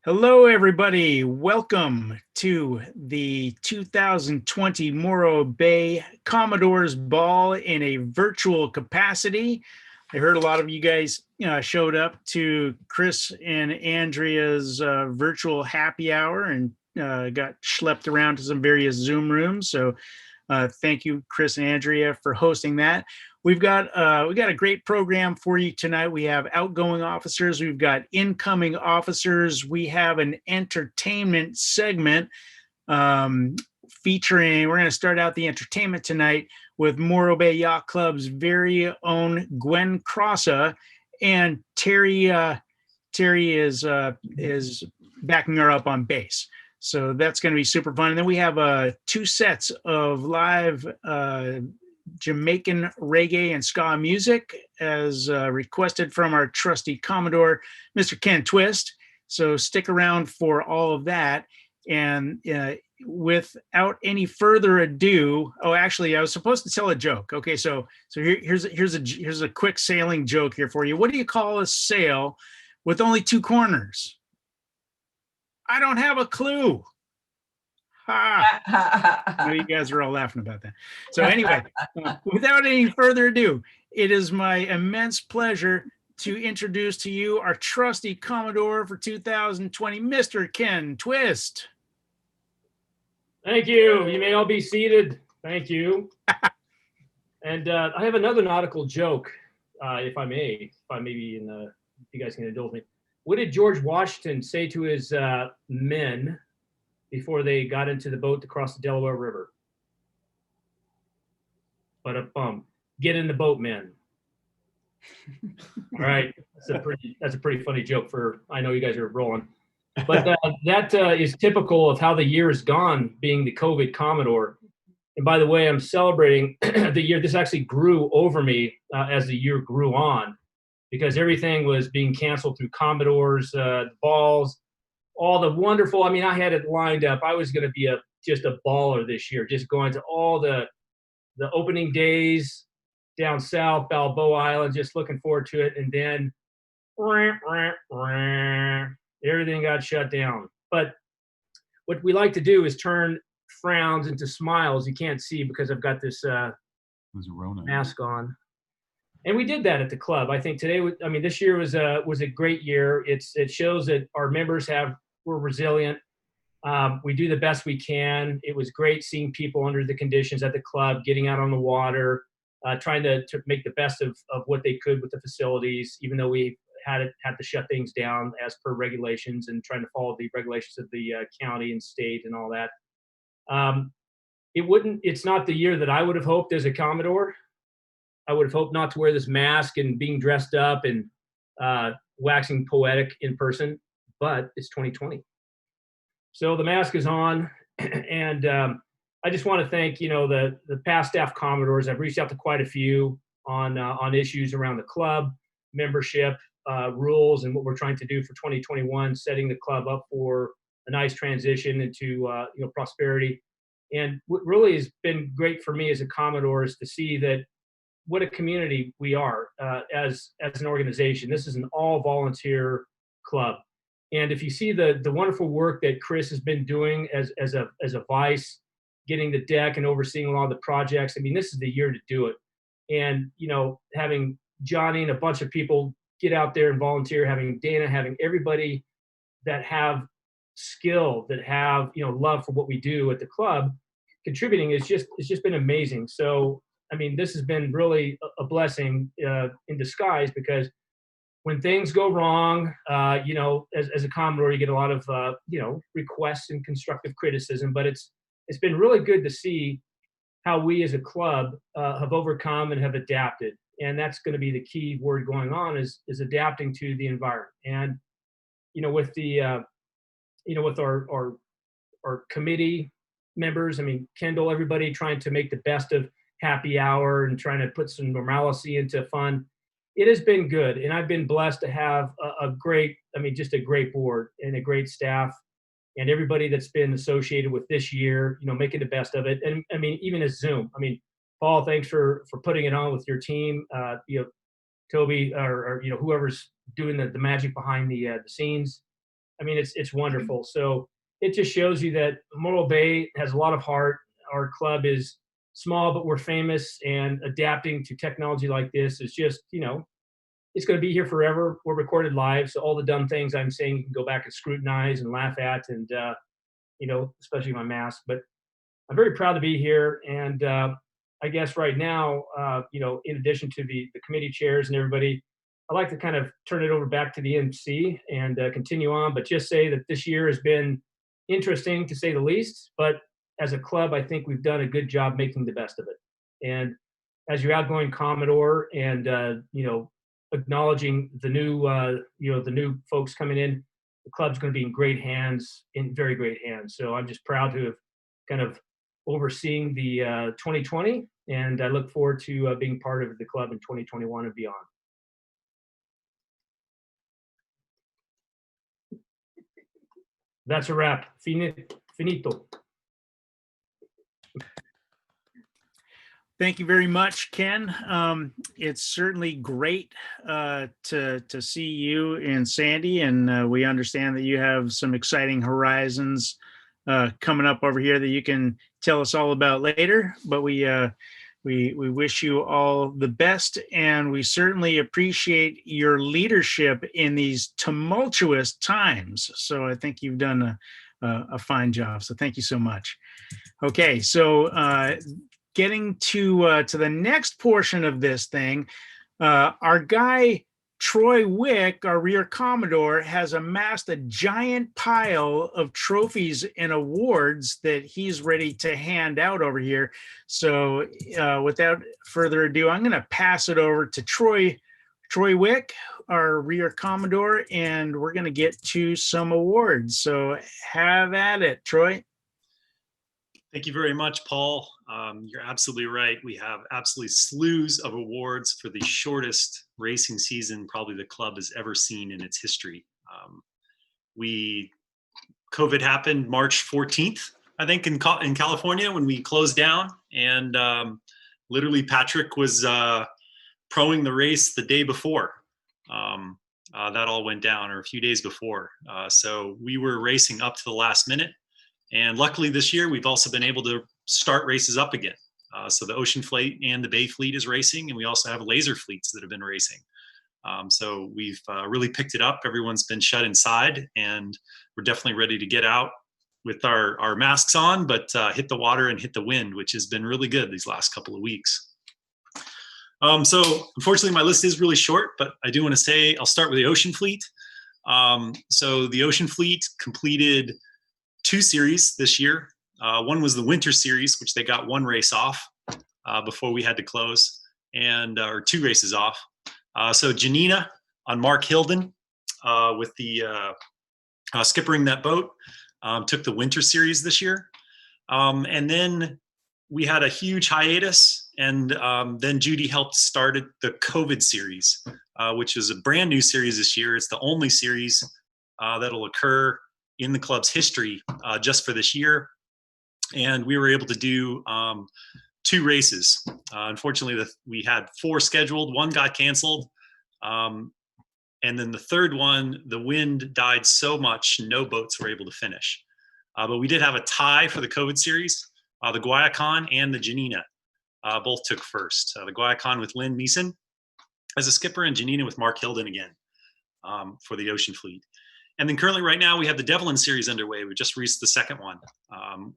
Hello, everybody. Welcome to the 2020 Morro Bay Commodores Ball in a virtual capacity. I heard a lot of you guys showed up to Chris and Andrea's virtual happy hour and got schlepped around to some various Zoom rooms. So thank you, Chris and Andrea, for hosting that. We've got a great program for you tonight. We have outgoing officers, we've got incoming officers, we have an entertainment segment featuring. We're going to start out the entertainment tonight with Morro Bay Yacht Club's very own Gwen Crossa, and Terry. Terry is backing her up on bass. So that's going to be super fun. And then we have two sets of live Jamaican reggae and ska music as requested from our trusty Commodore, Mr. Ken Twist. So stick around for all of that. And without any further ado, actually, I was supposed to tell a joke. Okay, so here's a quick sailing joke here for you. What do you call a sail with only two corners? I don't have a clue. Ha! I know you guys are all laughing about that. So anyway, without any further ado, it is my immense pleasure to introduce to you our trusty Commodore for 2020, Mr. Ken Twist. Thank you. You may all be seated. Thank you. And I have another nautical joke, if I may be if you guys can indulge me. What did George Washington say to his men before they got into the boat to cross the Delaware River? Get in the boat, men. All right, that's a pretty funny joke. I know you guys are rolling, but that is typical of how the year has gone, being the COVID Commodore. And by the way, I'm celebrating the year. This actually grew over me as the year grew on, because everything was being canceled through Commodores, balls, all the wonderful. I mean, I had it lined up. I was going to be just a baller this year, just going to all the opening days down south, Balboa Island, just looking forward to it. And then everything got shut down. But what we like to do is turn frowns into smiles. You can't see because I've got this mask on. And we did that at the club. I think this year was a great year. It shows that our members we're resilient. We do the best we can. It was great seeing people under the conditions at the club, getting out on the water, trying to make the best of what they could with the facilities, even though we had to shut things down as per regulations, and trying to follow the regulations of the county and state and all that. It's not the year that I would have hoped as a Commodore. I would have hoped not to wear this mask and being dressed up and waxing poetic in person, but it's 2020. So the mask is on, and I just want to thank the past staff Commodores. I've reached out to quite a few on issues around the club, membership, rules, and what we're trying to do for 2021, setting the club up for a nice transition into prosperity. And what really has been great for me as a Commodore is to see that what a community we are as an organization. This is an all volunteer club. And if you see the wonderful work that Chris has been doing as a vice, getting the deck and overseeing a lot of the projects, I mean, this is the year to do it. And, having Johnny and a bunch of people get out there and volunteer, having Dana, having everybody that have skill, that have, love for what we do at the club, contributing, it's just been amazing. So, I mean, this has been really a blessing in disguise, because when things go wrong, as a Commodore, you get a lot of, requests and constructive criticism, but it's been really good to see how we as a club have overcome and have adapted. And that's going to be the key word going on is adapting to the environment. And, with with our committee members, I mean, Kendall, everybody trying to make the best of happy hour and trying to put some normalcy into fun. It has been good, and I've been blessed to have just a great board and a great staff, and everybody that's been associated with this year, making the best of it. And I mean, even as Zoom, I mean, Paul, thanks for putting it on with your team. Toby, or whoever's doing the magic behind the scenes. I mean, it's wonderful. So it just shows you that Morro Bay has a lot of heart. Our club is small, but we're famous, and adapting to technology like this is just, it's going to be here forever. We're recorded live, so all the dumb things I'm saying you can go back and scrutinize and laugh at, and especially my mask. But I'm very proud to be here, and I guess right now, in addition to the committee chairs and everybody, I'd like to kind of turn it over back to the MC and continue on, but just say that this year has been interesting to say the least. But as a club, I think we've done a good job making the best of it. And as your outgoing Commodore, and acknowledging the new folks coming in, the club's going to be in great hands, in very great hands. So I'm just proud to have kind of overseeing the 2020, and I look forward to being part of the club in 2021 and beyond. That's a wrap. Finito. Thank you very much, Ken. It's certainly great to see you and Sandy, and we understand that you have some exciting horizons coming up over here that you can tell us all about later. But we wish you all the best, and we certainly appreciate your leadership in these tumultuous times. So I think you've done a fine job. So thank you so much. Okay, so getting to the next portion of this thing, our guy Troy Wick, our rear Commodore, has amassed a giant pile of trophies and awards that he's ready to hand out over here. So without further ado, I'm going to pass it over to Troy Wick, our rear Commodore, and we're going to get to some awards. So have at it, Troy. Thank you very much, Paul. You're absolutely right. We have absolutely slews of awards for the shortest racing season probably the club has ever seen in its history. COVID happened March 14th, I think, in California when we closed down, and literally Patrick was proing the race the day before. That all went down, or a few days before. So we were racing up to the last minute. And luckily this year, we've also been able to start races up again. So the Ocean Fleet and the Bay Fleet is racing, and we also have laser fleets that have been racing. So we've really picked it up. Everyone's been shut inside, and we're definitely ready to get out with our masks on, but hit the water and hit the wind, which has been really good these last couple of weeks. So unfortunately, my list is really short, but I do want to say I'll start with the Ocean Fleet. So the Ocean Fleet completed 2 series this year. One was the Winter Series, which they got 1 race off before we had to close, or 2 races off. So Janina on Mark Hilden with the skippering that boat took the Winter Series this year. And then we had a huge hiatus, and then Judy helped start the COVID Series, which is a brand new series this year. It's the only series that'll occur in the club's history just for this year. And we were able to do 2 races. Unfortunately, we had 4 scheduled. 1 got canceled. And then the third one, the wind died so much, no boats were able to finish. But we did have a tie for the COVID Series. The Guayacán and the Janina both took first. The Guayacán with Lynn Neeson as a skipper, and Janina with Mark Hilden again for the Ocean Fleet. And then currently right now we have the Devlin Series underway. We just reached the second one.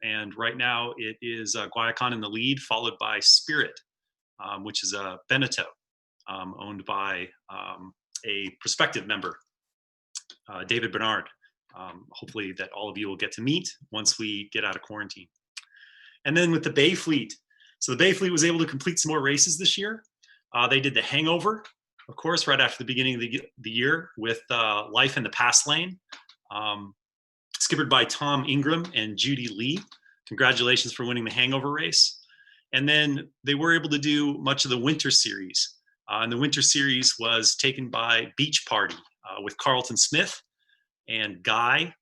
And right now it is Guayacán in the lead, followed by Spirit, which is a Beneteau owned by a prospective member, David Bernard. Hopefully that all of you will get to meet once we get out of quarantine. And then with the Bay Fleet. So the Bay Fleet was able to complete some more races this year. They did the Hangover, of course, right after the beginning of the year with Life in the Pass Lane, skippered by Tom Ingram and Judy Lee. Congratulations for winning the Hangover race. And then they were able to do much of the Winter Series. And the Winter Series was taken by Beach Party with Carlton Smith and Guy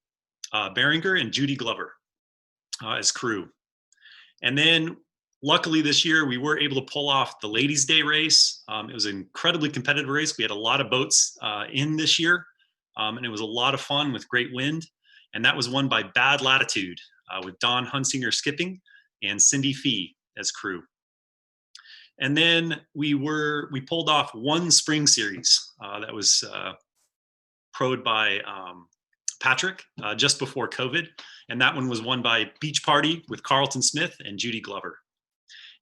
Beringer and Judy Glover as crew. And then luckily this year, we were able to pull off the Ladies' Day race. It was an incredibly competitive race. We had a lot of boats in this year. and it was a lot of fun with great wind. And that was won by Bad Latitude with Don Hunsinger skipping and Cindy Fee as crew. And then we pulled off one spring series that was proed by Patrick just before COVID. And that one was won by Beach Party with Carlton Smith and Judy Glover.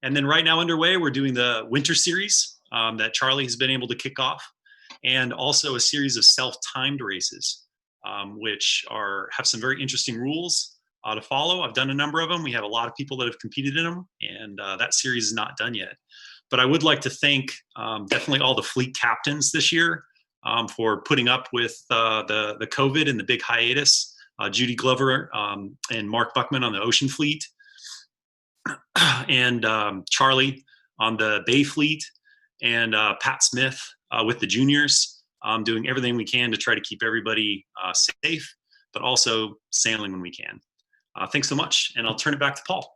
And then right now underway, we're doing the winter series that Charlie has been able to kick off, and also a series of self-timed races, which have some very interesting rules to follow. I've done a number of them. We have a lot of people that have competed in them, and that series is not done yet. But I would like to thank definitely all the fleet captains this year for putting up with the COVID and the big hiatus. Judy Glover and Mark Buckman on the Ocean Fleet, and Charlie on the Bay Fleet, and Pat Smith with the juniors, doing everything we can to try to keep everybody safe, but also sailing when we can. Thanks so much, and I'll turn it back to Paul.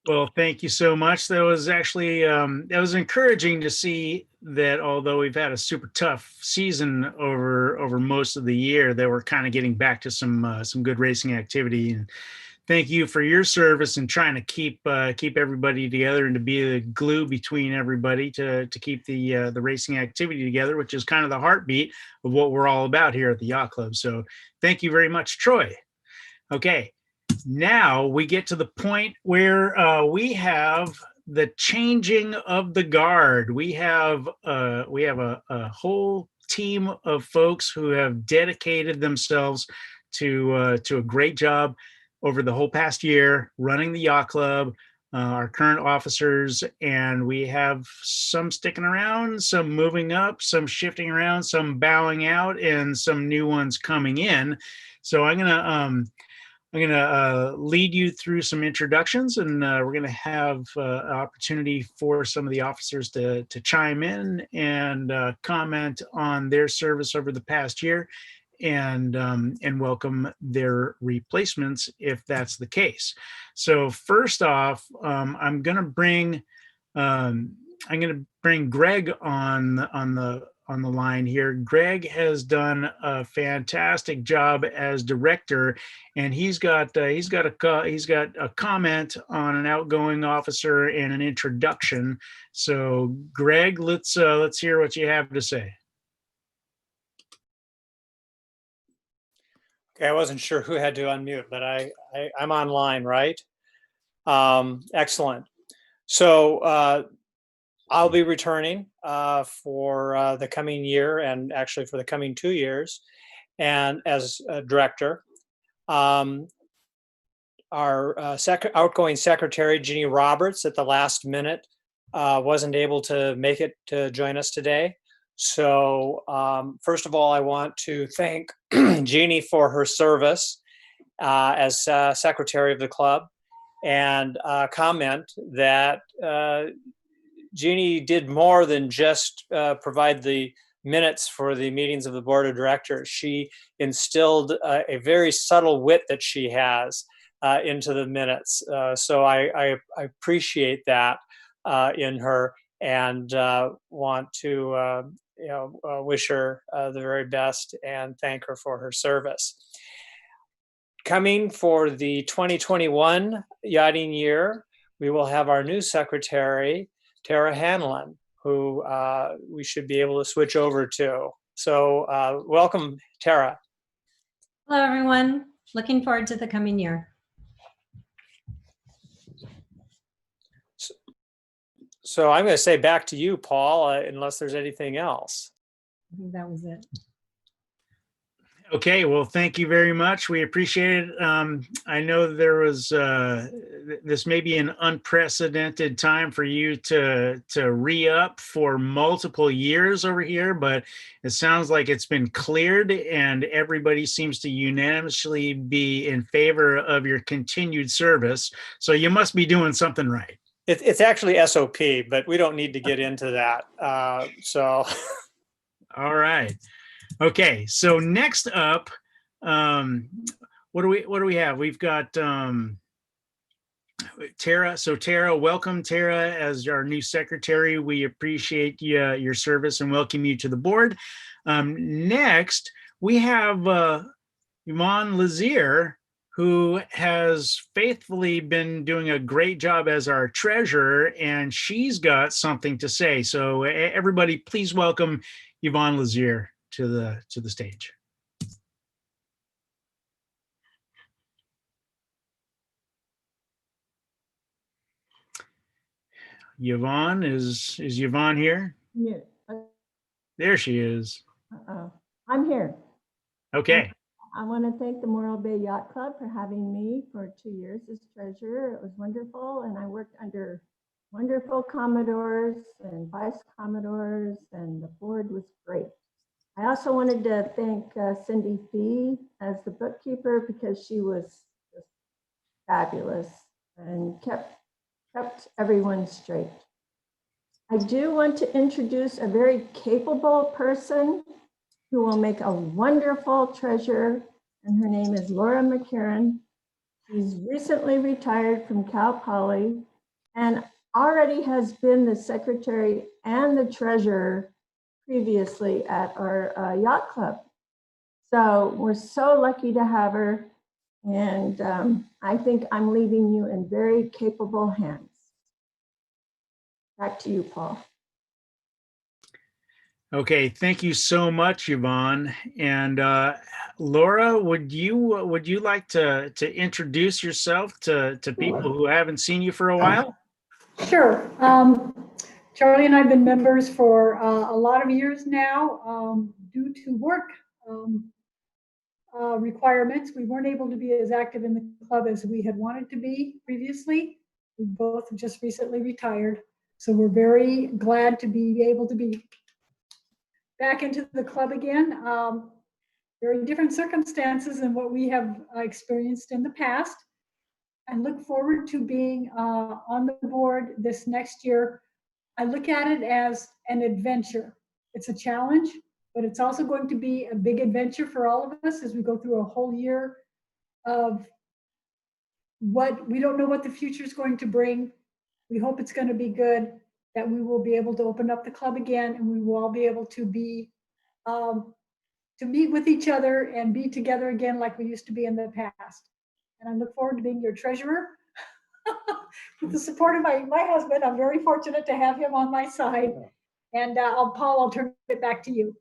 Well, thank you so much. That was actually that was encouraging to see that although we've had a super tough season over most of the year, that we're kind of getting back to some good racing activity. And thank you for your service and trying to keep everybody together and to be the glue between everybody to keep the racing activity together, which is kind of the heartbeat of what we're all about here at the Yacht Club. So thank you very much, Troy. Okay. Now we get to the point where we have the changing of the guard. We have a whole team of folks who have dedicated themselves to a great job over the whole past year running the Yacht Club. Our current officers, and we have some sticking around, some moving up, some shifting around, some bowing out, and some new ones coming in. So I'm gonna lead you through some introductions, and we're gonna have an opportunity for some of the officers to chime in and comment on their service over the past year, and welcome their replacements if that's the case. So first off, I'm gonna bring Greg on the line here. Greg has done a fantastic job as director, and he's got a comment on an outgoing officer and an introduction. So Greg, let's hear what you have to say. Okay, I wasn't sure who had to unmute, but I'm online, right? Excellent. So I'll be returning for the coming year, and actually for the coming 2 years, and as a director. Our outgoing secretary, Jeannie Roberts, at the last minute wasn't able to make it to join us today. So first of all, I want to thank Jeannie for her service as secretary of the club, and comment that Jeannie did more than just provide the minutes for the meetings of the board of directors. She instilled a very subtle wit that she has into the minutes. So I appreciate that in her, and want to wish her the very best and thank her for her service. Coming for the 2021 yachting year, we will have our new secretary, Tara Hanlon, who we should be able to switch over to. So welcome, Tara. Hello, everyone. Looking forward to the coming year. So I'm going to say back to you, Paul, unless there's anything else. I think that was it. Okay, well, thank you very much. We appreciate it. I know there was this may be an unprecedented time for you to re-up for multiple years over here, but it sounds like it's been cleared, and everybody seems to unanimously be in favor of your continued service. So you must be doing something right. It's actually SOP, but we don't need to get into that. So, all right. Okay, so next up, what do we have? We've got Tara. So Tara, welcome Tara as our new secretary. We appreciate your service and welcome you to the board. Next, we have Yvonne Lazier, who has faithfully been doing a great job as our treasurer, and she's got something to say. So everybody, please welcome Yvonne Lazier to the stage. Yvonne, is Yvonne here? Yeah. There she is. I'm here. Okay. I want to thank the Morro Bay Yacht Club for having me for 2 years as treasurer. It was wonderful, and I worked under wonderful Commodores and vice Commodores, and the board was great. I also wanted to thank Cindy Fee as the bookkeeper because she was just fabulous and kept everyone straight. I do want to introduce a very capable person who will make a wonderful treasurer, and her name is Laura Mccarron. She's recently retired from Cal Poly and already has been the secretary and the treasurer previously at our yacht club. So we're so lucky to have her, and I think I'm leaving you in very capable hands. Back to you, Paul. Okay, thank you so much, Yvonne. And Laura, would you like to introduce yourself to people who haven't seen you for a while? Sure. Charlie and I have been members for a lot of years now. Due to work requirements, we weren't able to be as active in the club as we had wanted to be previously. We both just recently retired, so we're very glad to be able to be back into the club again. Very different circumstances than what we have experienced in the past. I look forward to being on the board this next year. I look at it as an adventure. It's a challenge, but it's also going to be a big adventure for all of us as we go through a whole year of what we don't know what the future is going to bring. We hope it's going to be good, that we will be able to open up the club again, and we will all be able to be to meet with each other and be together again like we used to be in the past. And I look forward to being your treasurer. With the support of my husband, I'm very fortunate to have him on my side. And Paul, I'll turn it back to you.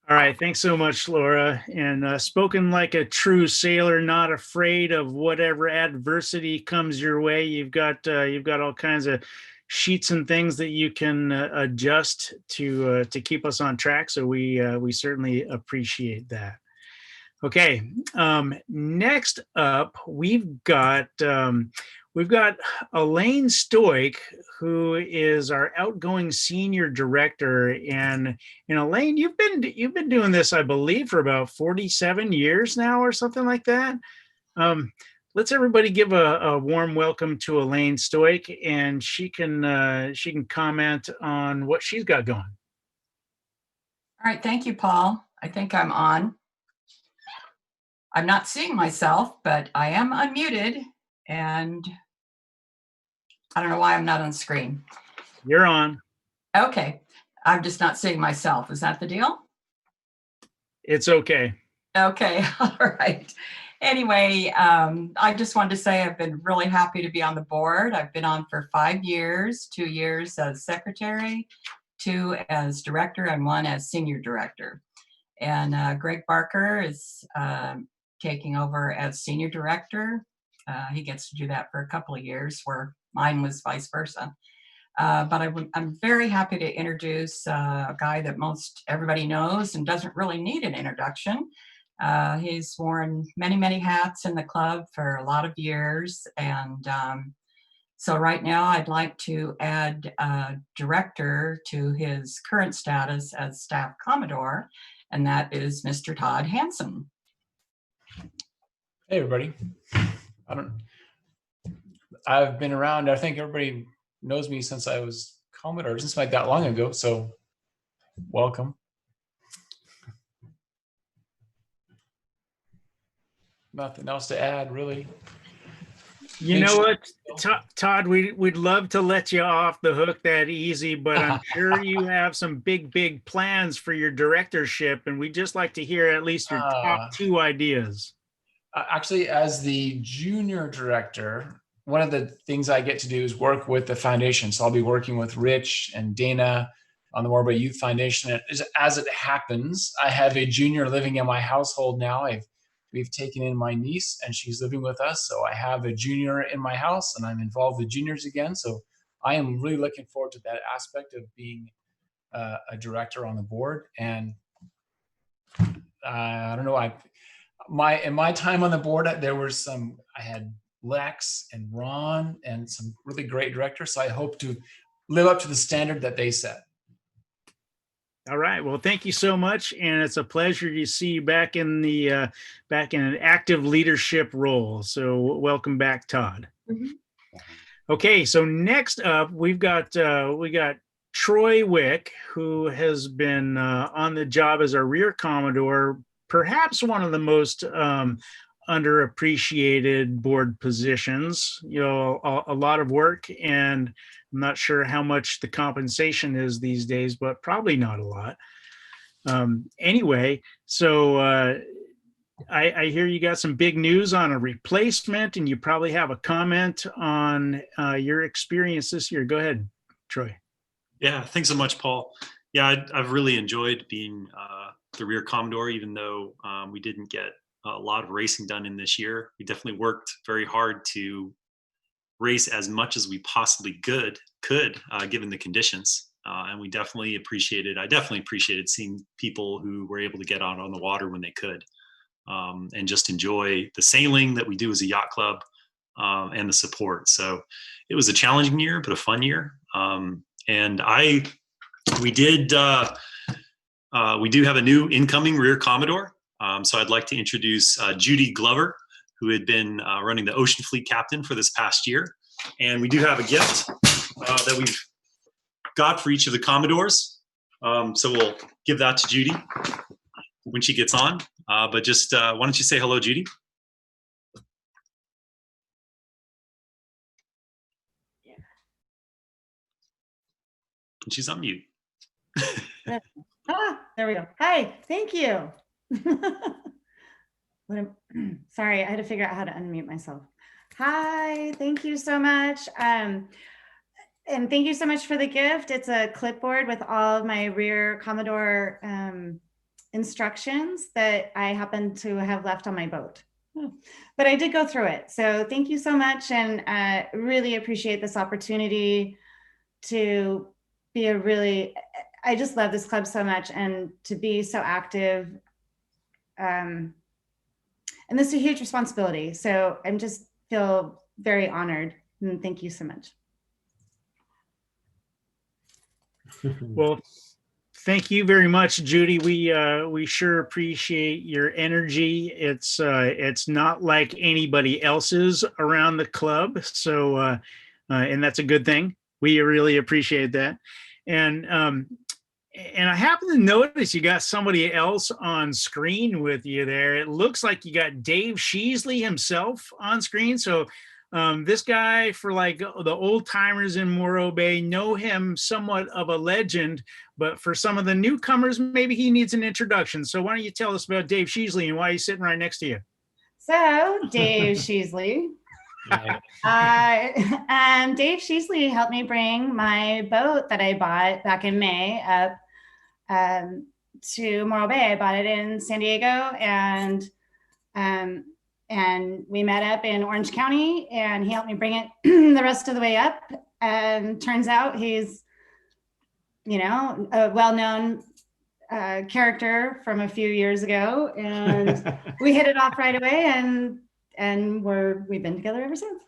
All right, thanks so much, Laura. And spoken like a true sailor, not afraid of whatever adversity comes your way. You've got all kinds of sheets and things that you can adjust to keep us on track. So we certainly appreciate that. Okay, next up we've got Elaine Stoick, who is our outgoing senior director. And Elaine, you've been doing this, I believe, for about 47 years now, or something like that. Let's everybody give a warm welcome to Elaine Stoick, and she can comment on what she's got going. All right, thank you, Paul. I think I'm on. I'm not seeing myself, but I am unmuted, and I don't know why I'm not on screen. You're on. Okay, I'm just not seeing myself. Is that the deal? It's okay. Okay, all right. Anyway, I just wanted to say I've been really happy to be on the board. I've been on for 5 years, 2 years as secretary, 2 as director, and 1 as senior director. And Greg Barker is taking over as senior director. He gets to do that for a couple of years, where mine was vice versa. But I'm very happy to introduce a guy that most everybody knows and doesn't really need an introduction. He's worn many, many hats in the club for a lot of years. And so right now I'd like to add a director to his current status as staff Commodore, and that is Mr. Todd Hanson. Hey, everybody. I've been around. I think everybody knows me since I was Commodore, since like that long ago. So welcome. Nothing else to add, really. You know what, Todd, we'd love to let you off the hook that easy, but I'm sure you have some big plans for your directorship, and we'd just like to hear at least your top 2 ideas. Actually, as the junior director, one of the things I get to do is work with the foundation. So I'll be working with Rich and Dana on the Morro Bay Youth Foundation. As it happens, I have a junior living in my household now. We've taken in my niece and she's living with us. So I have a junior in my house and I'm involved with juniors again. So I am really looking forward to that aspect of being a director on the board. And I don't know, in my time on the board, I had Lex and Ron and some really great directors. So I hope to live up to the standard that they set. All right. Well, thank you so much, and it's a pleasure to see you back in an active leadership role. So, welcome back, Todd. Mm-hmm. Okay. So next up, we got Troy Wick, who has been on the job as our rear Commodore, perhaps one of the most underappreciated board positions. You know, a lot of work, and I'm not sure how much the compensation is these days, but probably not a lot. Anyway, so I hear you got some big news on a replacement, and you probably have a comment on your experience this year. Go ahead, Troy. Yeah, thanks so much, Paul. Yeah, I've really enjoyed being the rear Commodore, even though we didn't get a lot of racing done in this year. We definitely worked very hard to race as much as we possibly could, given the conditions. And I definitely appreciated seeing people who were able to get out on the water when they could, and just enjoy the sailing that we do as a yacht club, and the support. So it was a challenging year, but a fun year. And we do have a new incoming rear Commodore. So I'd like to introduce Judy Glover, who had been running the Ocean Fleet captain for this past year. And we do have a gift that we've got for each of the Commodores. So we'll give that to Judy when she gets on. But just, why don't you say hello, Judy? Yeah. And she's on mute. There we go. Hi, thank you. Sorry, I had to figure out how to unmute myself. Hi, thank you so much. And thank you so much for the gift. It's a clipboard with all of my rear Commodore instructions that I happen to have left on my boat. But I did go through it. So thank you so much. And I really appreciate this opportunity to be I just love this club so much, and to be so active. And this is a huge responsibility. So I'm just feel very honored, and thank you so much. Well, thank you very much, Judy. We sure appreciate your energy. It's not like anybody else's around the club. So, and that's a good thing. We really appreciate that. And I happen to notice you got somebody else on screen with you there. It looks like you got Dave Sheasley himself on screen. So this guy, for like the old timers in Morro Bay, know him somewhat of a legend, but for some of the newcomers, maybe he needs an introduction. So why don't you tell us about Dave Sheasley and why he's sitting right next to you? So Dave Sheasley. Dave Sheasley helped me bring my boat that I bought back in May up to Morro Bay. I bought it in San Diego, and we met up in Orange County, and he helped me bring it the rest of the way up. And turns out he's, a well-known character from a few years ago, and we hit it off right away, and we've been together ever since.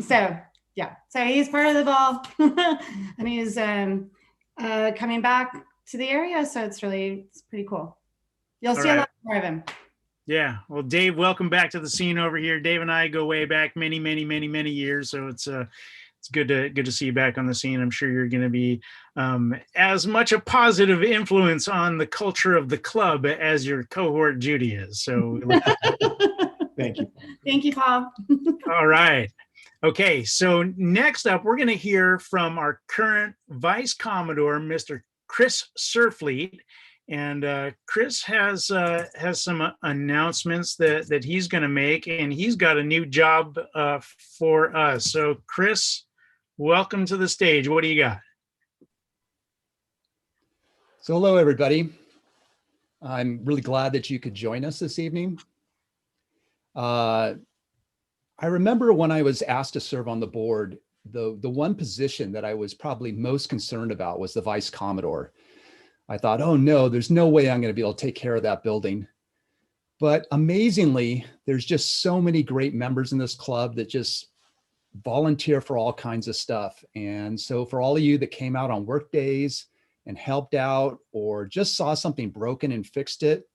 So yeah, so he's part of the ball, and he's coming back to the area. So it's pretty cool. You'll see a lot more of him. Yeah. Well, Dave, welcome back to the scene over here. Dave and I go way back many years. So it's good to see you back on the scene. I'm sure you're going to be as much a positive influence on the culture of the club as your cohort Judy is. So Thank you. Thank you, Paul. All right. Okay, so next up, we're going to hear from our current Vice Commodore, Mr. Chris Surfleet. And Chris has some announcements that he's going to make, and he's got a new job for us. So, Chris, welcome to the stage. What do you got? So hello, everybody. I'm really glad that you could join us this evening. I remember when I was asked to serve on the board, the one position that I was probably most concerned about was the Vice Commodore. I thought, oh no, there's no way I'm going to be able to take care of that building. But amazingly, there's just so many great members in this club that just volunteer for all kinds of stuff. And so for all of you that came out on work days and helped out or just saw something broken and fixed it,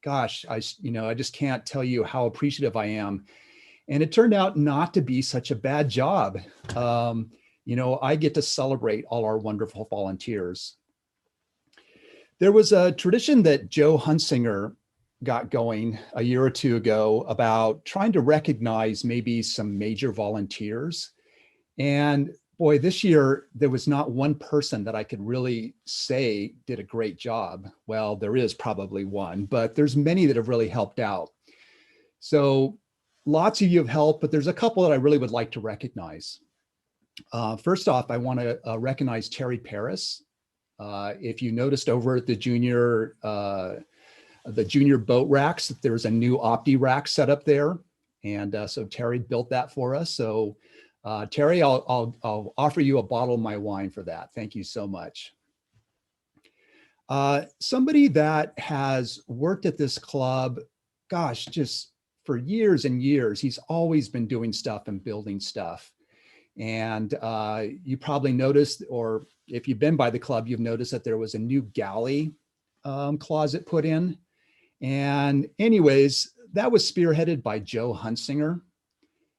gosh, I just can't tell you how appreciative I am. And it turned out not to be such a bad job. I get to celebrate all our wonderful volunteers. There was a tradition that Joe Hunsinger got going a year or two ago about trying to recognize maybe some major volunteers. And boy, this year, there was not one person that I could really say did a great job. Well, there is probably one, but there's many that have really helped out. So lots of you have helped, but there's a couple that I really would like to recognize. First off, I want to recognize Terry Parris. If you noticed over at the junior boat racks, there's a new Opti rack set up there. And so Terry built that for us. So Terry, I'll offer you a bottle of my wine for that. Thank you so much. Somebody that has worked at this club, gosh, just for years and years, he's always been doing stuff and building stuff. And you probably noticed, or if you've been by the club, you've noticed that there was a new galley closet put in. And anyways, that was spearheaded by Joe Hunsinger.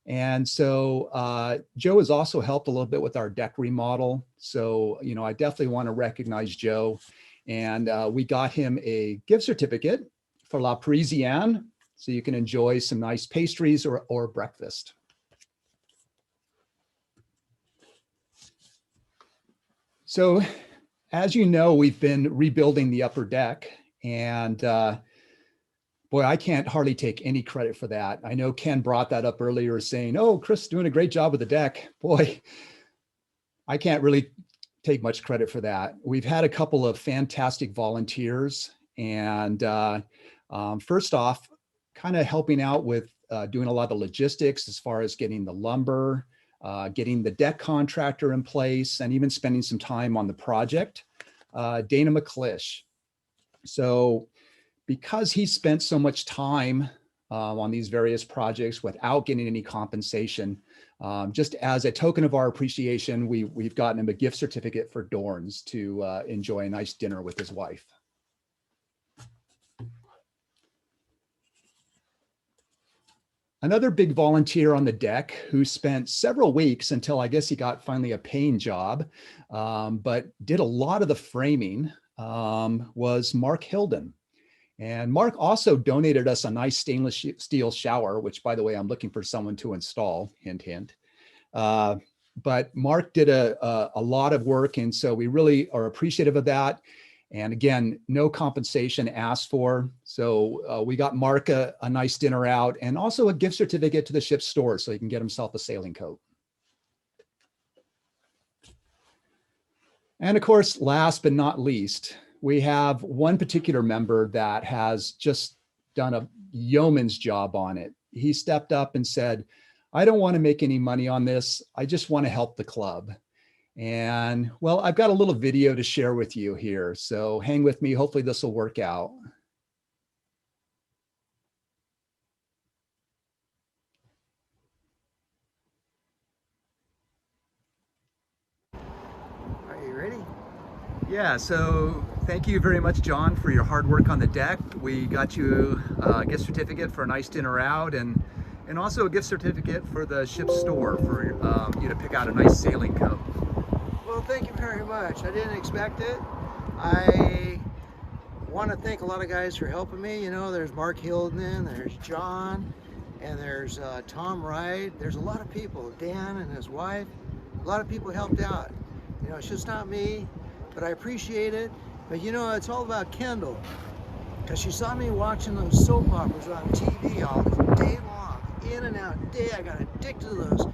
And so Joe has also helped a little bit with our deck remodel. So, I definitely want to recognize Joe. And we got him a gift certificate for La Parisienne, so you can enjoy some nice pastries or breakfast. So, as you know, we've been rebuilding the upper deck, and boy, I can't hardly take any credit for that. I know Ken brought that up earlier saying, oh, Chris doing a great job with the deck. Boy, I can't really take much credit for that. We've had a couple of fantastic volunteers, and first off, kind of helping out with doing a lot of logistics as far as getting the lumber, getting the deck contractor in place, and even spending some time on the project, Dana McClish. So because he spent so much time on these various projects without getting any compensation, just as a token of our appreciation, we've gotten him a gift certificate for Dorn's to enjoy a nice dinner with his wife. Another big volunteer on the deck who spent several weeks until I guess he got finally a paying job, but did a lot of the framing, was Mark Hilden. And Mark also donated us a nice stainless steel shower, which, by the way, I'm looking for someone to install, hint, hint. But Mark did a lot of work, and so we really are appreciative of that. And again, no compensation asked for. So we got Mark a nice dinner out, and also a gift certificate to the ship's store so he can get himself a sailing coat. And of course, last but not least, we have one particular member that has just done a yeoman's job on it. He stepped up and said, I don't want to make any money on this. I just want to help the club. And well, I've got a little video to share with you here. So hang with me. Hopefully this will work out. Are you ready? Yeah, so thank you very much, John, for your hard work on the deck. We got you a gift certificate for a nice dinner out, and also a gift certificate for the ship's store for you to pick out a nice sailing coat. Well, thank you very much. I didn't expect it. I want to thank a lot of guys for helping me. You know, there's Mark Hilden, there's John, and there's Tom Wright. There's a lot of people, Dan and his wife. A lot of people helped out. You know, it's just not me, but I appreciate it. But you know, it's all about Kendall, because she saw me watching those soap operas on TV all day long, in and out. I got addicted to those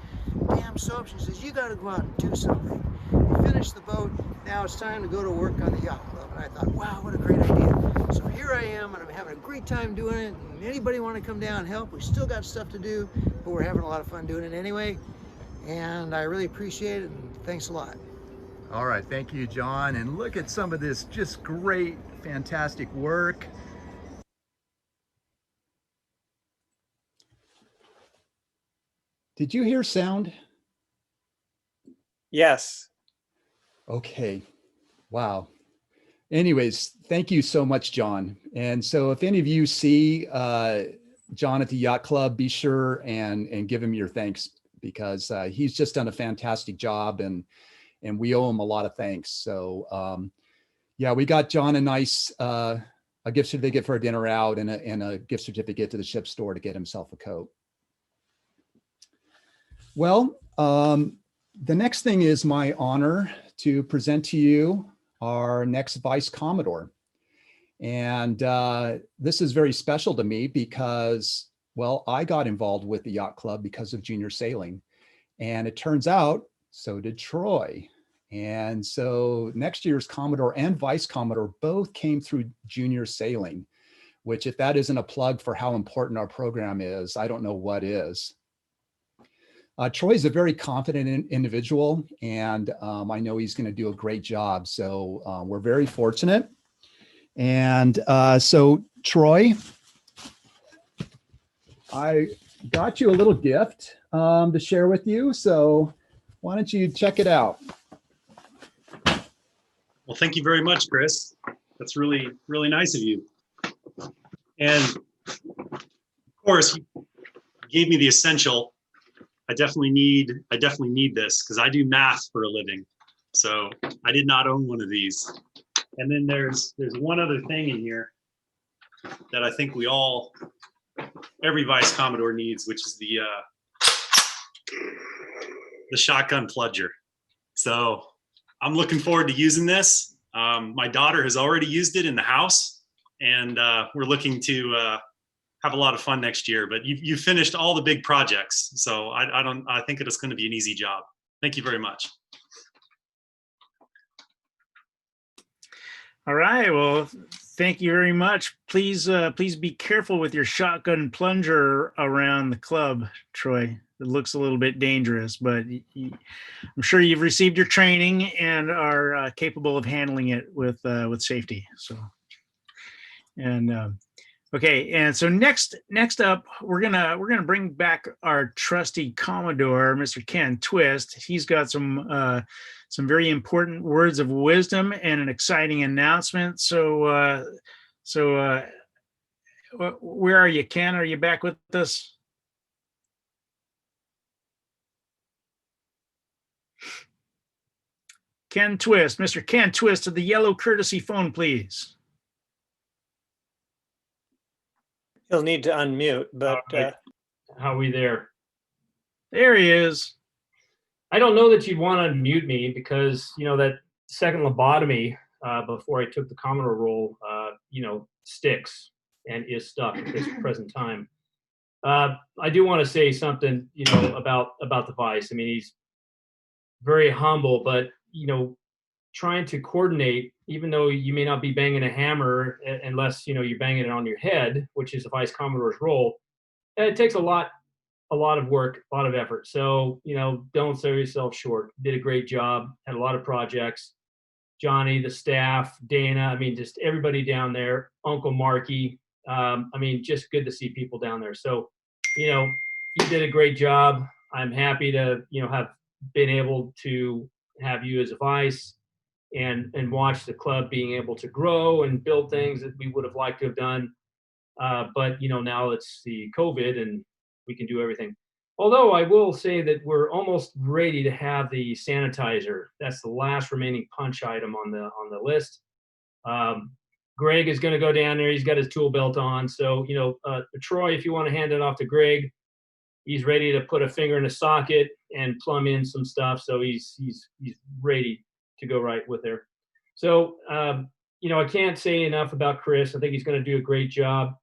damn soaps. She says, you got to go out and do something. You finish the boat, now it's time to go to work on the yacht club. And I thought, wow, what a great idea. So here I am, and I'm having a great time doing it. And anybody want to come down and help? We still got stuff to do, but we're having a lot of fun doing it anyway. And I really appreciate it, and thanks a lot. All right, thank you, John. And look at some of this just great, fantastic work. Did you hear sound? Yes. Okay. Wow. Anyways, thank you so much, John. And so if any of you see John at the Yacht Club, be sure and give him your thanks, because he's just done a fantastic job, and we owe him a lot of thanks. So yeah, we got John a nice a gift certificate for a dinner out, and a gift certificate to the ship store to get himself a coat. Well, the next thing is my honor to present to you our next Vice Commodore. And this is very special to me because, well, I got involved with the Yacht Club because of junior sailing. And it turns out, so did Troy. And so next year's Commodore and Vice Commodore both came through junior sailing, which, if that isn't a plug for how important our program is, I don't know what is. Troy is a very confident individual, and I know he's going to do a great job. So we're very fortunate. And so Troy, I got you a little gift to share with you. So why don't you check it out? Well, thank you very much, Chris. That's really, really nice of you. And of course, you gave me the essential. I definitely need this because I do math for a living. So I did not own one of these. And then there's one other thing in here that I think every Vice Commodore needs, which is the shotgun plunger. So I'm looking forward to using this. My daughter has already used it in the house, and we're looking to have a lot of fun next year. But you finished all the big projects, so I think it's going to be an easy job. Thank you very much. All right. Well, thank you very much. Please be careful with your shotgun plunger around the club, Troy. It looks a little bit dangerous, but I'm sure you've received your training and are capable of handling it with safety. So, and okay, and so next up, we're gonna bring back our trusty Commodore, Mr. Ken Twist. He's got some very important words of wisdom and an exciting announcement. So where are you, Ken? Are you back with us? Ken Twist, Mr. Ken Twist, to the yellow courtesy phone, please. He'll need to unmute, but how are we there? There he is. I don't know that you'd want to unmute me because, that second lobotomy before I took the Commodore role, sticks and is stuck at this present time. I do want to say something, about the Vice. I mean, he's very humble, but, trying to coordinate, even though you may not be banging a hammer unless, you're banging it on your head, which is the Vice Commodore's role. It takes a lot of work, a lot of effort. So, don't sell yourself short. Did a great job, had a lot of projects. Johnny, the staff, Dana, I mean, just everybody down there, Uncle Marky. Just good to see people down there. So, you did a great job. I'm happy to, have been able to have you as a Vice and watch the club being able to grow and build things that we would have liked to have done. But, now it's the COVID and we can do everything. Although I will say that we're almost ready to have the sanitizer. That's the last remaining punch item on the list. Greg is going to go down there. He's got his tool belt on. So, Troy, if you want to hand it off to Greg, he's ready to put a finger in a socket and plumb in some stuff. So he's ready to go right with there. So, I can't say enough about Chris. I think he's going to do a great job.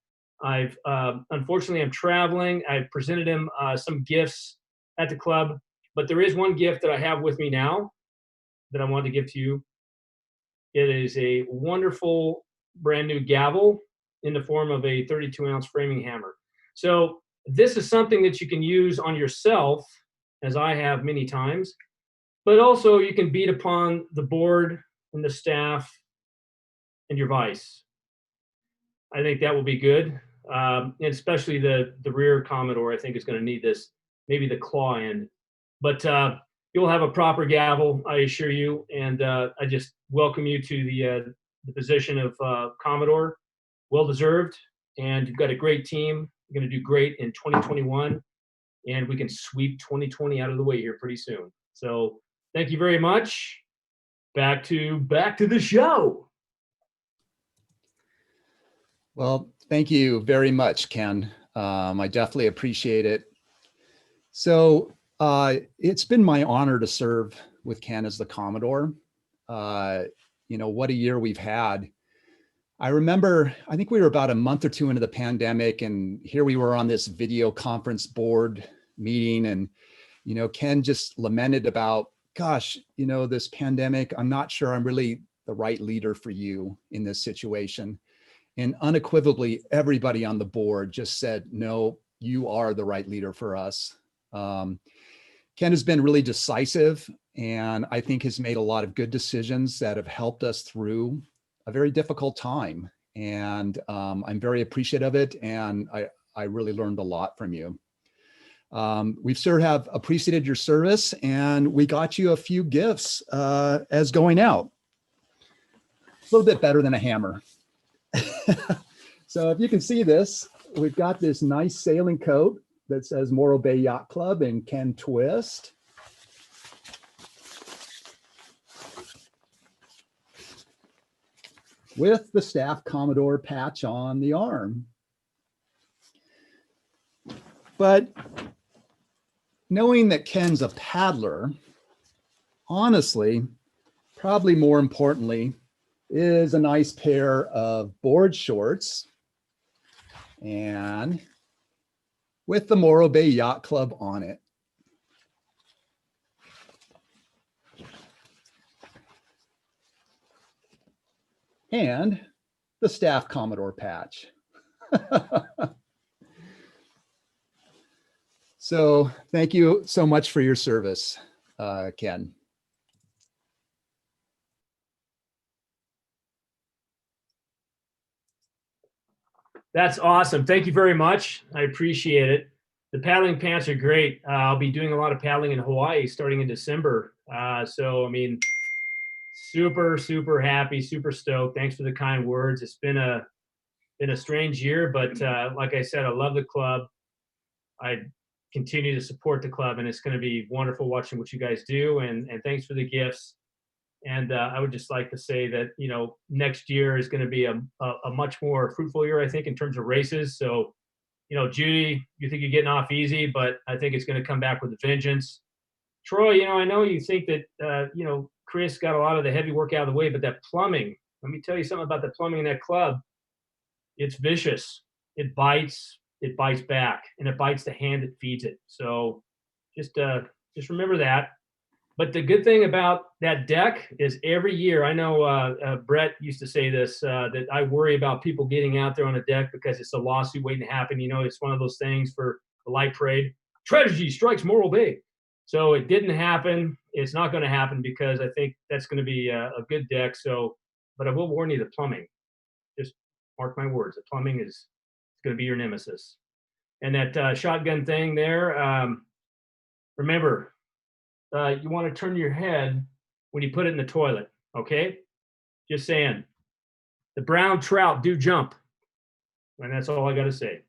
Unfortunately, I'm traveling. I've presented him some gifts at the club, but there is one gift that I have with me now that I wanted to give to you. It is a wonderful brand new gavel in the form of a 32-ounce framing hammer. So this is something that you can use on yourself, as I have many times, but also you can beat upon the board and the staff and your vise. I think that will be good, and especially the rear Commodore, I think, is going to need this, maybe the claw end. But you'll have a proper gavel, I assure you, and I just welcome you to the position of Commodore. Well deserved, and you've got a great team. You're going to do great in 2021, and we can sweep 2020 out of the way here pretty soon. So thank you very much. Back to the show. Well, thank you very much, Ken. I definitely appreciate it. So it's been my honor to serve with Ken as the Commodore. What a year we've had. I remember, I think we were about a month or two into the pandemic, and here we were on this video conference board meeting, and, Ken just lamented about, gosh, this pandemic, I'm not sure I'm really the right leader for you in this situation. And unequivocally, everybody on the board just said, no, you are the right leader for us. Ken has been really decisive, and I think has made a lot of good decisions that have helped us through a very difficult time. And I'm very appreciative of it. And I really learned a lot from you. We sure have appreciated your service, and we got you a few gifts as going out. A little bit better than a hammer. So if you can see this, we've got this nice sailing coat that says Morro Bay Yacht Club and Ken Twist. With the staff Commodore patch on the arm. But knowing that Ken's a paddler, honestly, probably more importantly, is a nice pair of board shorts and with the Morro Bay Yacht Club on it. And the staff Commodore patch. So thank you so much for your service, Ken. That's awesome. Thank you very much. I appreciate it. The paddling pants are great. I'll be doing a lot of paddling in Hawaii starting in December. So, I mean, super, super happy, super stoked. Thanks for the kind words. It's been a strange year, but like I said, I love the club. I continue to support the club, and it's going to be wonderful watching what you guys do. And thanks for the gifts. And I would just like to say that, next year is going to be a much more fruitful year, I think, in terms of races. So, Judy, you think you're getting off easy, but I think it's going to come back with a vengeance. Troy, I know you think that, Chris got a lot of the heavy work out of the way, but that plumbing, let me tell you something about the plumbing in that club. It's vicious. It bites back, and it bites the hand that feeds it. So just remember that. But the good thing about that deck is every year, I know Brett used to say this, that I worry about people getting out there on a deck because it's a lawsuit waiting to happen. It's one of those things for the light parade. Tragedy strikes Morro Bay. So it didn't happen. It's not going to happen because I think that's going to be a good deck. So, but I will warn you, the plumbing, just mark my words, the plumbing is going to be your nemesis. And that shotgun thing there, remember, you want to turn your head when you put it in the toilet, okay? Just saying. The brown trout do jump. And that's all I got to say.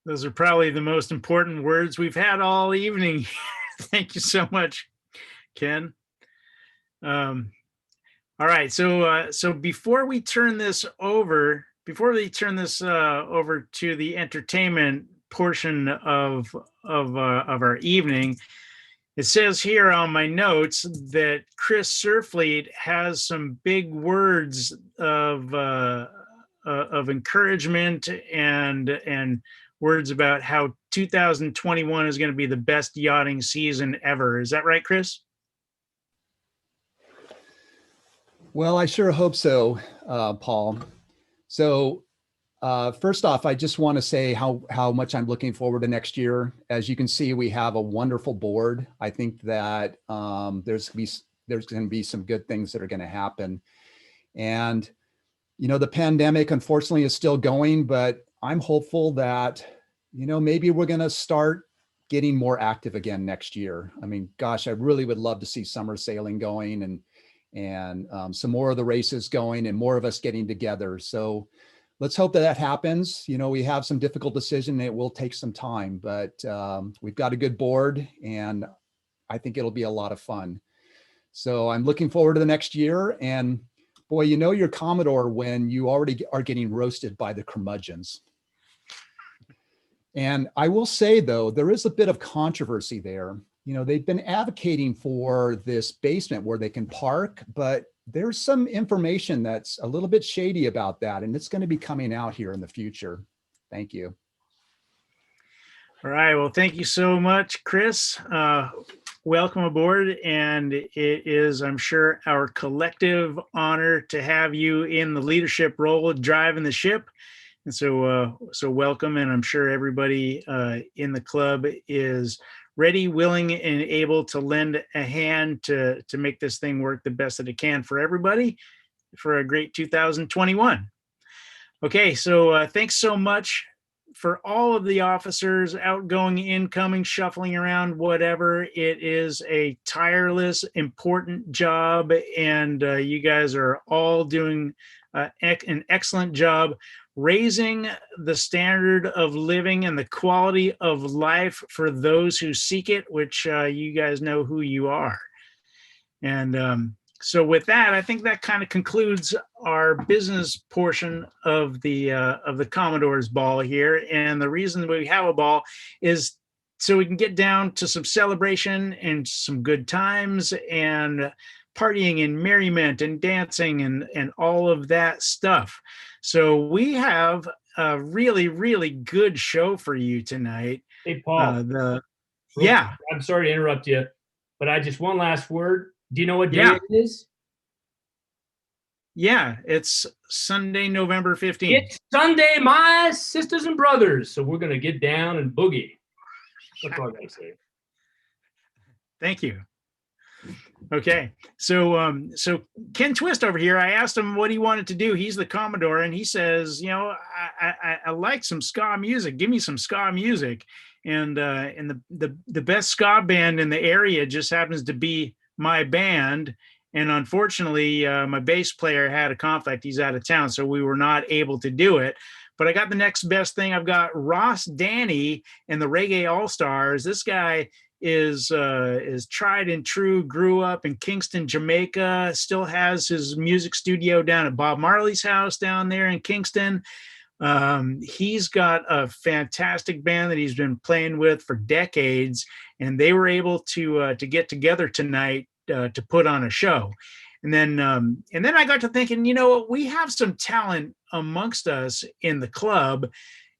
Those are probably the most important words we've had all evening. Thank you so much, Ken. All right. So before we turn this over, over to the entertainment portion of our evening, it says here on my notes that Chris Surfleet has some big words of encouragement and words about how 2021 is going to be the best yachting season ever. Is that right, Chris? Well, I sure hope so, Paul. So first off, I just want to say how much I'm looking forward to next year. As you can see, we have a wonderful board. I think that there's going to be some good things that are going to happen. And, the pandemic, unfortunately, is still going, but I'm hopeful that, maybe we're going to start getting more active again next year. I mean, gosh, I really would love to see summer sailing going and some more of the races going and more of us getting together. So let's hope that happens. We have some difficult decision. It will take some time, but we've got a good board and I think it'll be a lot of fun. So I'm looking forward to the next year. And boy, you're Commodore when you already are getting roasted by the curmudgeons. And I will say, though, there is a bit of controversy there. They've been advocating for this basement where they can park, but there's some information that's a little bit shady about that, and it's going to be coming out here in the future. Thank you. All right. Well, thank you so much, Chris. Welcome aboard. And it is, I'm sure, our collective honor to have you in the leadership role of driving the ship. And so welcome. And I'm sure everybody in the club is ready, willing, and able to lend a hand to make this thing work the best that it can for everybody for a great 2021. Okay, so thanks so much for all of the officers, outgoing, incoming, shuffling around, whatever. It is a tireless, important job, and you guys are all doing an excellent job raising the standard of living and the quality of life for those who seek it, which you guys know who you are. And so with that, I think that kind of concludes our business portion of the Commodore's ball here. And the reason we have a ball is so we can get down to some celebration and some good times and partying and merriment and dancing and all of that stuff. So we have a really, really good show for you tonight. Hey, Paul. Yeah. I'm sorry to interrupt you, but I just one last word. Do you know what day it is? Yeah, it's Sunday, November 15th. It's Sunday, my sisters and brothers. So we're going to get down and boogie. That's all I got to say. Thank you. Okay, so Ken Twist over here, I asked him what he wanted to do. He's the Commodore, and he says, I like some ska music. Give me some ska music. And the best ska band in the area just happens to be my band. And unfortunately, my bass player had a conflict. He's out of town, so we were not able to do it. But I got the next best thing. I've got Ross Danny and the Reggae All-Stars. This guy is tried and true, grew up in Kingston, Jamaica, still has his music studio down at Bob Marley's house down there in Kingston. He's got a fantastic band that he's been playing with for decades, and they were able to get together tonight to put on a show. And then I got to thinking, we have some talent amongst us in the club.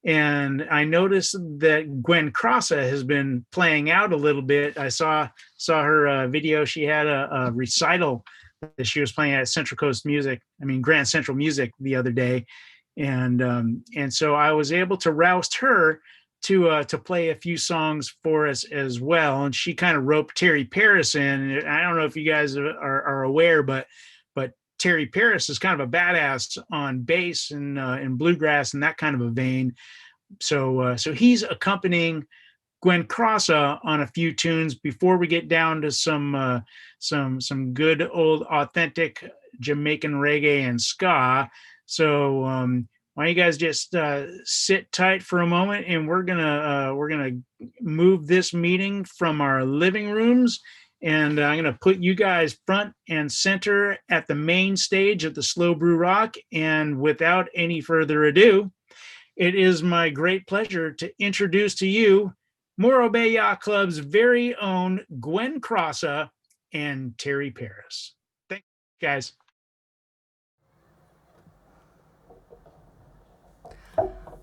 And I noticed that Gwen Crossa has been playing out a little bit. I saw her video. She had a recital that she was playing at Grand Central Music the other day. And so I was able to roust her to play a few songs for us as well. And she kind of roped Terry Parris in. And I don't know if you guys are aware, but Terry Parris is kind of a badass on bass and bluegrass and that kind of a vein. So he's accompanying Gwen Crossa on a few tunes before we get down to some good old authentic Jamaican reggae and ska. So why don't you guys just sit tight for a moment, and we're gonna move this meeting from our living rooms And I'm going to put you guys front and center at the main stage of the Slow Brew Rock. And without any further ado, it is my great pleasure to introduce to you Morro Bay Yacht Club's very own Gwen Crossa and Terry Parris. Thanks, guys.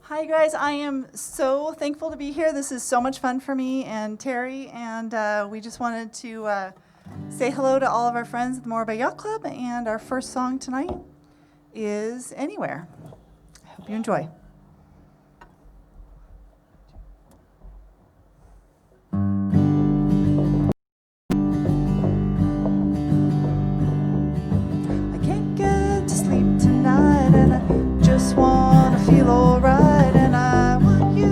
Hi guys, I am so thankful to be here. This is so much fun for me and Terry, and we just wanted to say hello to all of our friends at the Morro Bay Yacht Club, and our first song tonight is Anywhere. I hope you enjoy. I can't get to sleep tonight, and I just want to feel alright, and I want you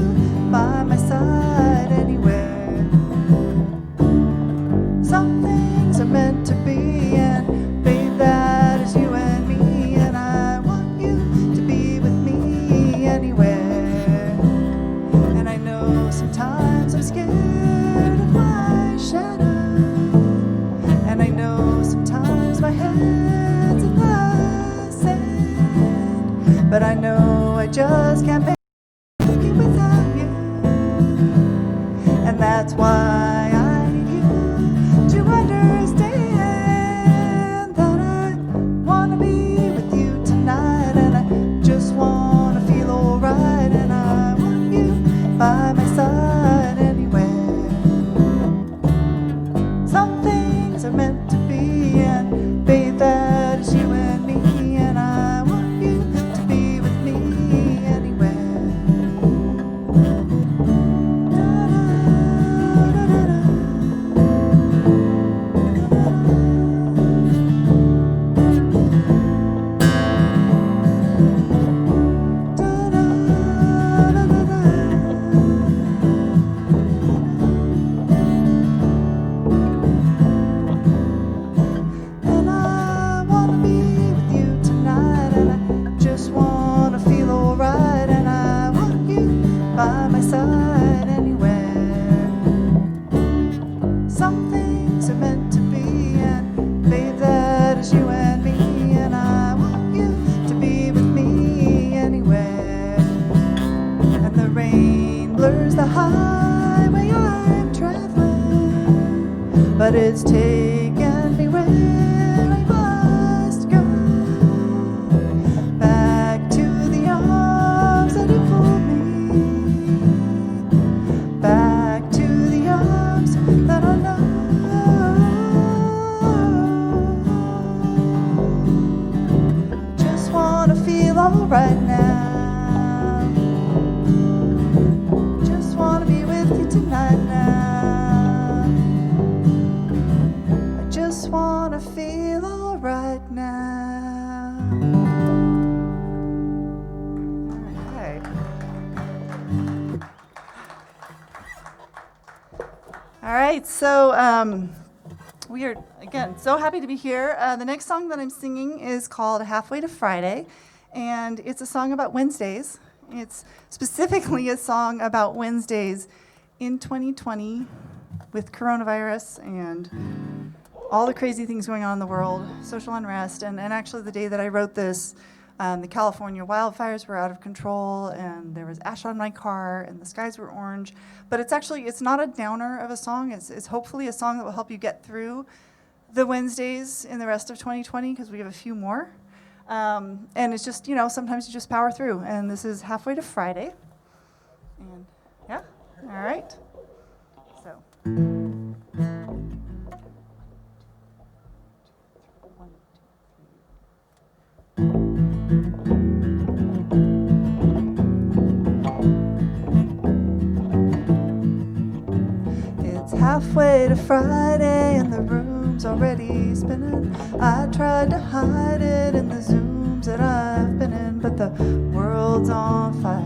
by my side anywhere. Some things are meant to be, and babe, that is you and me, and I want you to be with me anywhere. And I know sometimes I'm scared of my shadow, and I know sometimes my head's in the sand, but I know I just can't make it without you, and that's why I need you to understand that I want to be with you tonight, and I just want to feel alright, and I want you by my side anywhere. Some things are meant to be, and babe, that is you and me, and I want you to be with me anywhere. And I want to be with you tonight, and I just want to feel alright, and I want you by my side anywhere. Some things are meant to be, and babe, that is you and me, and I want you to be with me anywhere. And the rain blurs the highway I'm traveling, but it's taken me where I must go, back to the arms that have pulled me, back to the arms that I know. Just want to feel alright now, just want to be with you tonight now, I just want to feel alright now. All right. All right, so we are, again, so happy to be here. The next song that I'm singing is called Halfway to Friday, and it's a song about Wednesdays. It's specifically a song about Wednesdays in 2020 with coronavirus and all the crazy things going on in the world, social unrest, and actually the day that I wrote this, the California wildfires were out of control, and there was ash on my car, and the skies were orange. But it's not a downer of a song. It's hopefully a song that will help you get through the Wednesdays in the rest of 2020, because we have a few more. And it's just, sometimes you just power through. And this is Halfway to Friday. And yeah, all right. So. It's halfway to Friday and the room's already spinning. I tried to hide it in the Zooms that I've been in, but the world's on fire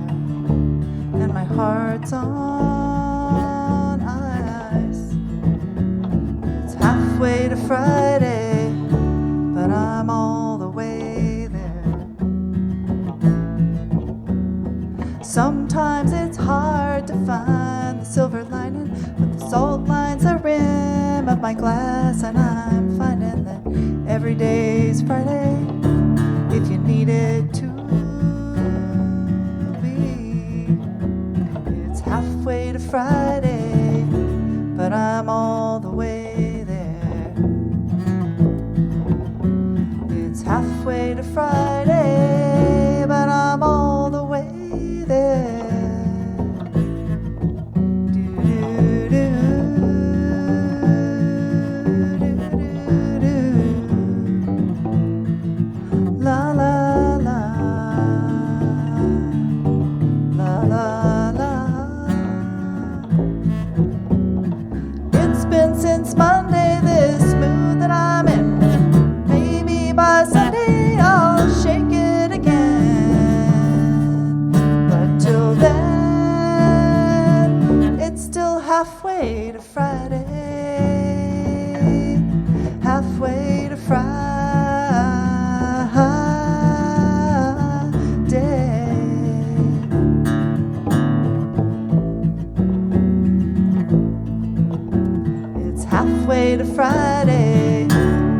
and my heart's on ice. It's halfway to Friday, but I'm all the way there. Sometimes it's hard to find the silver lining, but the salt lines are in rim of my glass, and I'm finding that every day's Friday if you need it to be. It's halfway to Friday, but I'm all the way there. It's halfway to Friday, but I'm all the way there. La la la, la la la. It's been since Monday this mood that I'm in. Maybe by Sunday I'll shake it again. But till then, it's still halfway to Friday. Halfway to Friday. Halfway to Friday,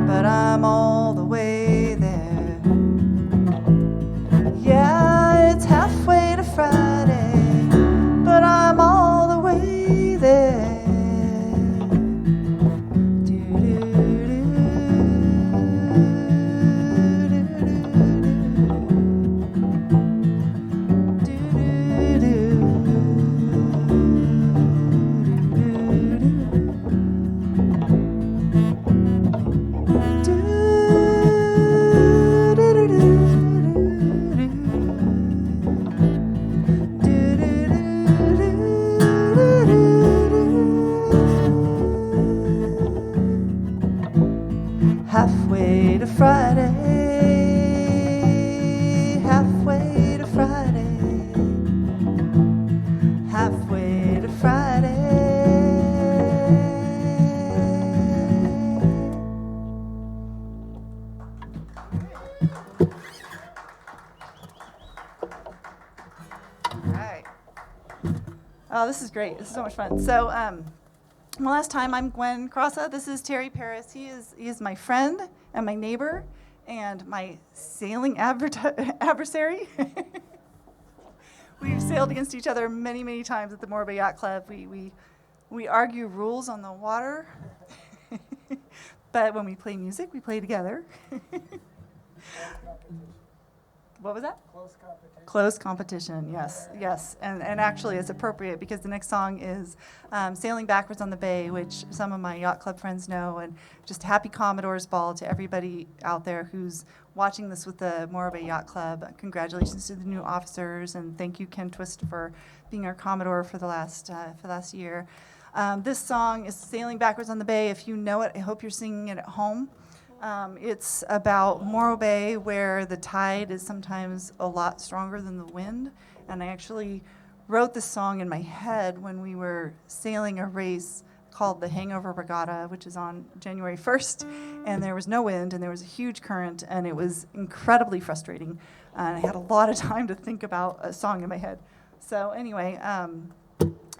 but I'm all the way there. Yeah, it's halfway to Friday, but I'm all the way there. Halfway to Friday, halfway to Friday, halfway to Friday. All right. Oh, this is great. This is so much fun. So, one last time, I'm Gwen Crossa. This is Terry Parris. He is my friend and my neighbor and my sailing adversary. We've sailed against each other many, many times at the Morro Yacht Club. We argue rules on the water, but when we play music, we play together. What was that? Close competition. Close competition, yes, yes. And actually it's appropriate because the next song is Sailing Backwards on the Bay, which some of my yacht club friends know. And just happy Commodore's Ball to everybody out there who's watching this with the Morro Bay Yacht Club. Congratulations to the new officers, and thank you, Ken Twist, for being our Commodore for the last year. This song is Sailing Backwards on the Bay. If you know it, I hope you're singing it at home. It's about Morro Bay, where the tide is sometimes a lot stronger than the wind. And I actually wrote this song in my head when we were sailing a race called the Hangover Regatta, which is on January 1st. And there was no wind, and there was a huge current, and it was incredibly frustrating. And I had a lot of time to think about a song in my head. So anyway,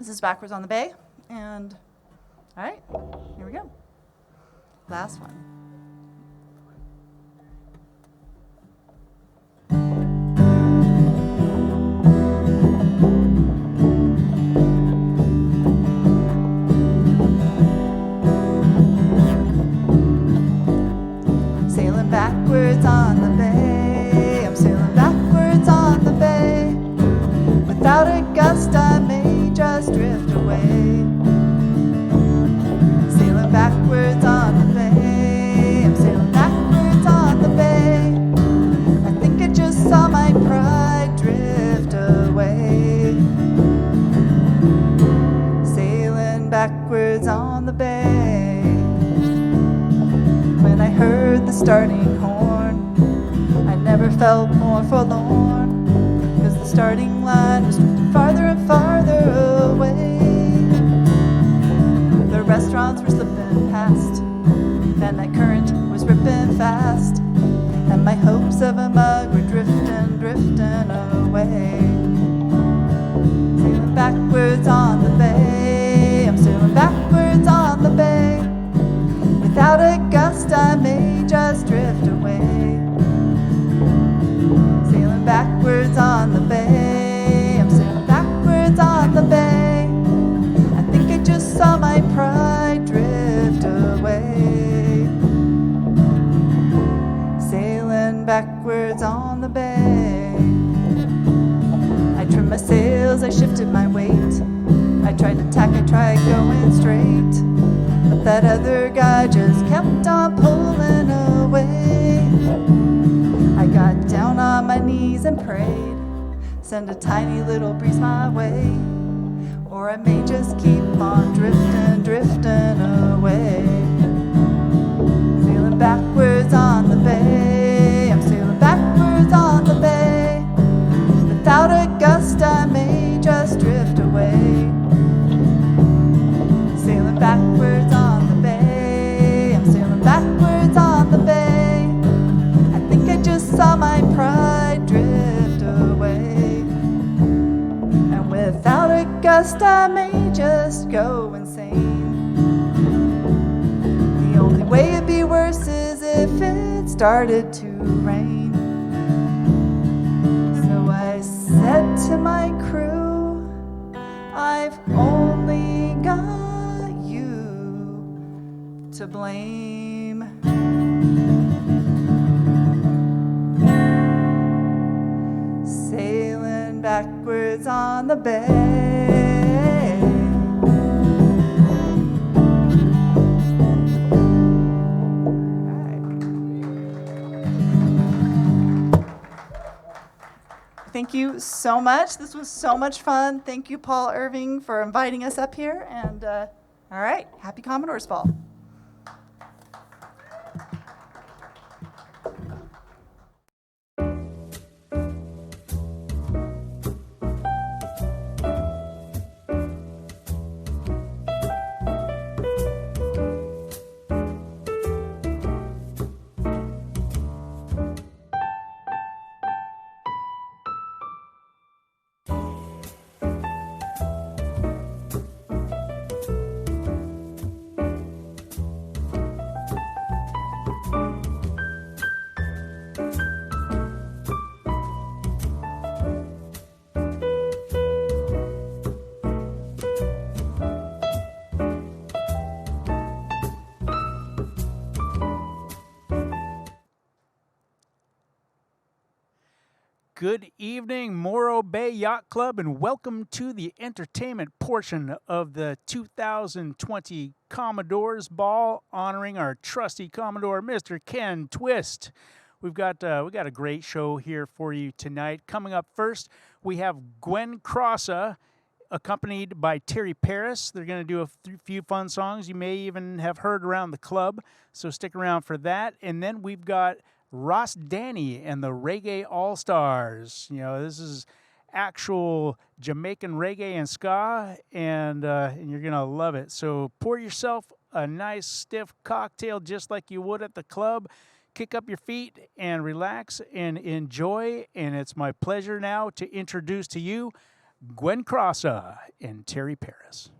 this is Backwards on the Bay. And all right, here we go. Last one. Backwards on the bay, I'm sailing backwards on the bay. Without a gust, I may just drift away. Sailing backwards on the bay, I'm sailing backwards on the bay. I think I just saw my pride drift away. Sailing backwards on the bay. When I heard the starting horn, I never felt more forlorn, 'cause the starting line was drifting farther and farther away. The restaurants were slipping past, and that current was ripping fast, and my hopes of a mug were drifting, drifting away. Sailing backwards on the bay, I'm sailing backwards on the bay. I shifted my weight. I tried to tack, I tried going straight, but that other guy just kept on pulling away. I got down on my knees and prayed, send a tiny little breeze my way, or I may just keep on drifting, drifting away. Sailing backwards on the bay, I'm sailing backwards on the bay. Without a gust I may just drift away. Sailing backwards on the bay, I'm sailing backwards on the bay. I think I just saw my pride drift away. And without a gust I may just go insane. The only way it'd be worse is if it started to rain. So I said to my crew, I've only got you to blame. Sailing backwards on the bay. Thank you so much. This was so much fun. Thank you, Paul Irving, for inviting us up here. And all right, happy Commodore's Ball. Good evening, Morro Bay Yacht Club, and welcome to the entertainment portion of the 2020 Commodore's Ball, honoring our trusty Commodore, Mr. Ken Twist. We got a great show here for you tonight. Coming up first, we have Gwen Crossa, accompanied by Terry Parris. They're going to do a few fun songs you may even have heard around the club, so stick around for that. And then we've got Ross Danny and the Reggae All-Stars. You know, this is actual Jamaican reggae and ska, and you're going to love it. So pour yourself a nice stiff cocktail just like you would at the club. Kick up your feet and relax and enjoy. And it's my pleasure now to introduce to you Gwen Crossa and Terry Parris.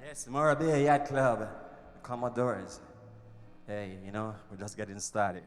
Yes, Morro Bay Yacht Club, Commodores. Hey, you know, we're just getting started.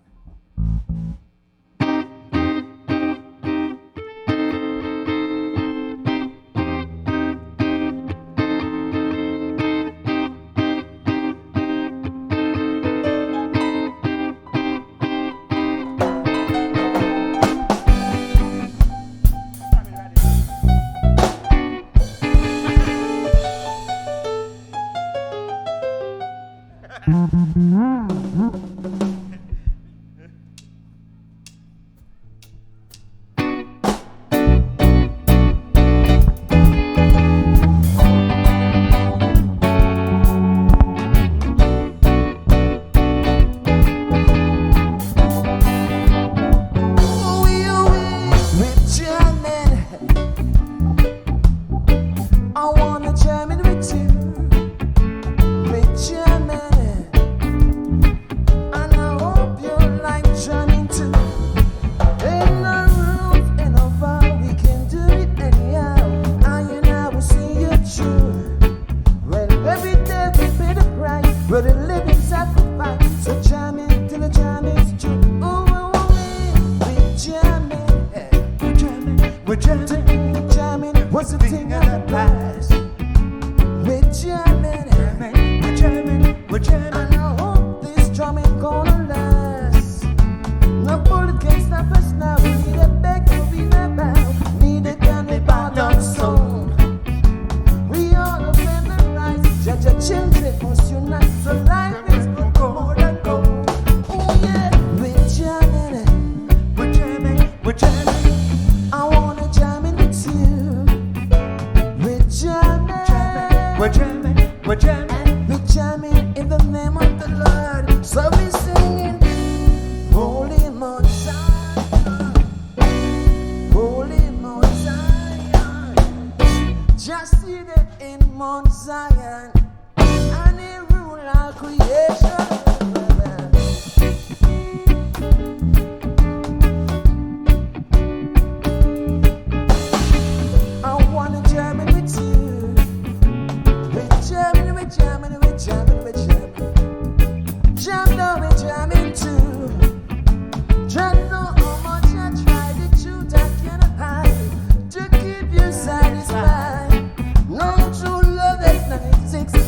Satisfied, no true love at night. 6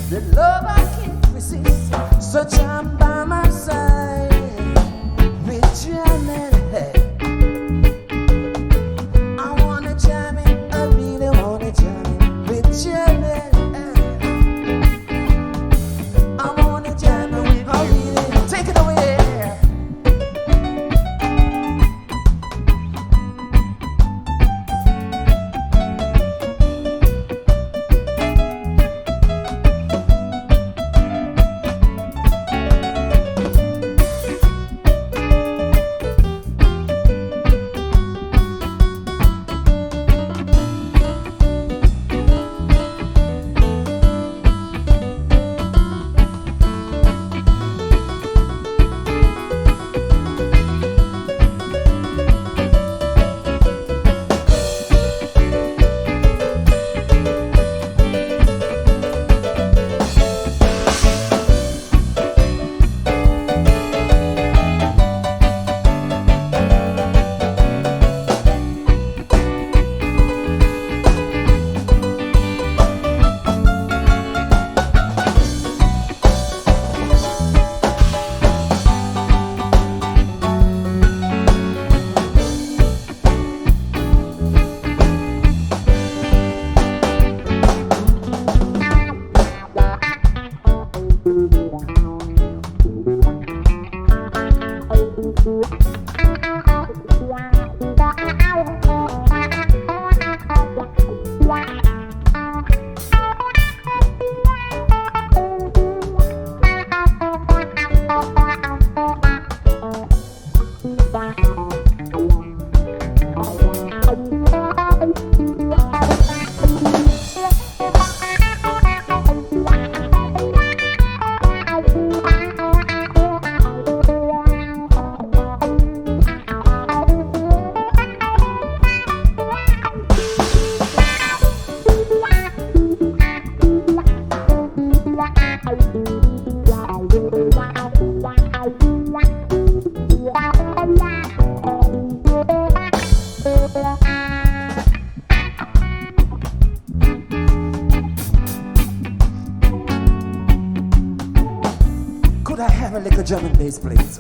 little drum and bass, please?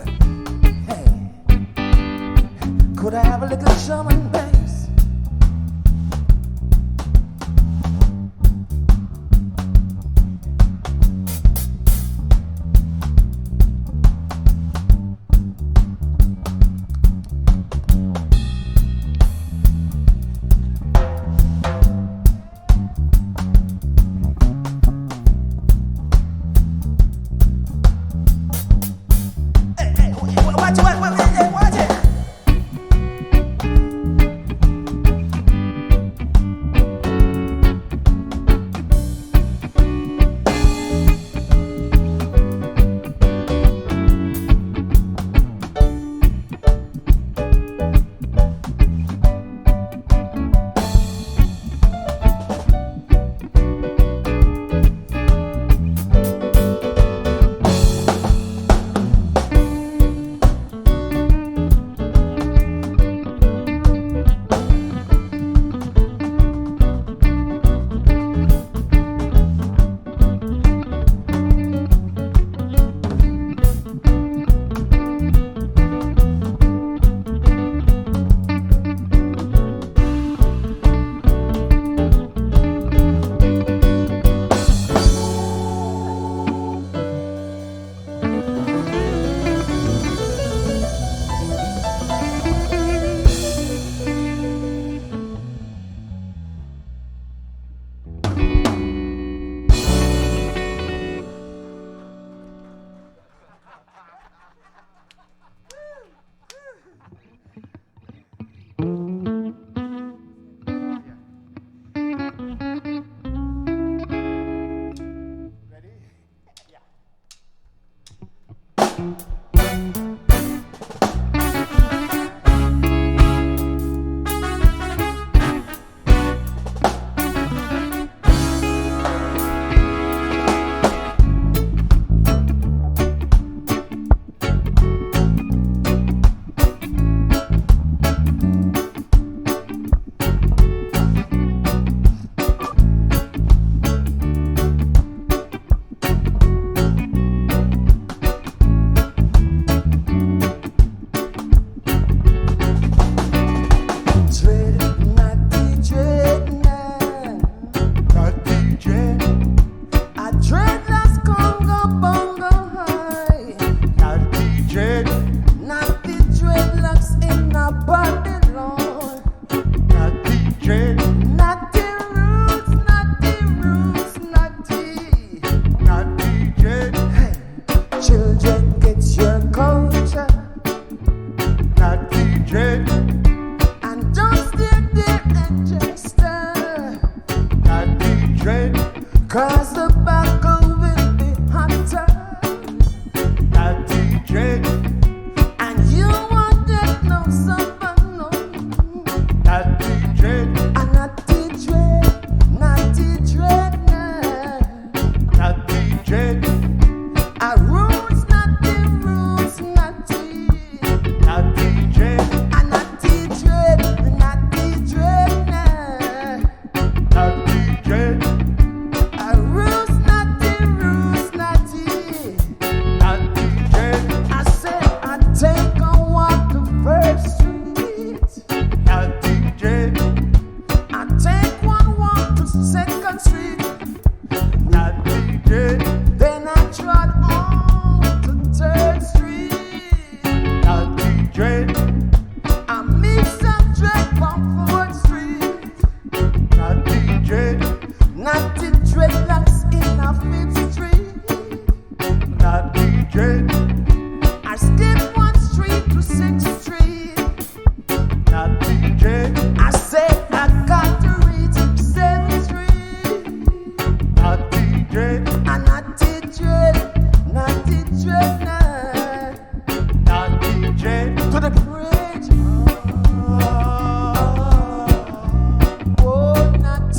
Hey, could I have a little drum and bass? Watch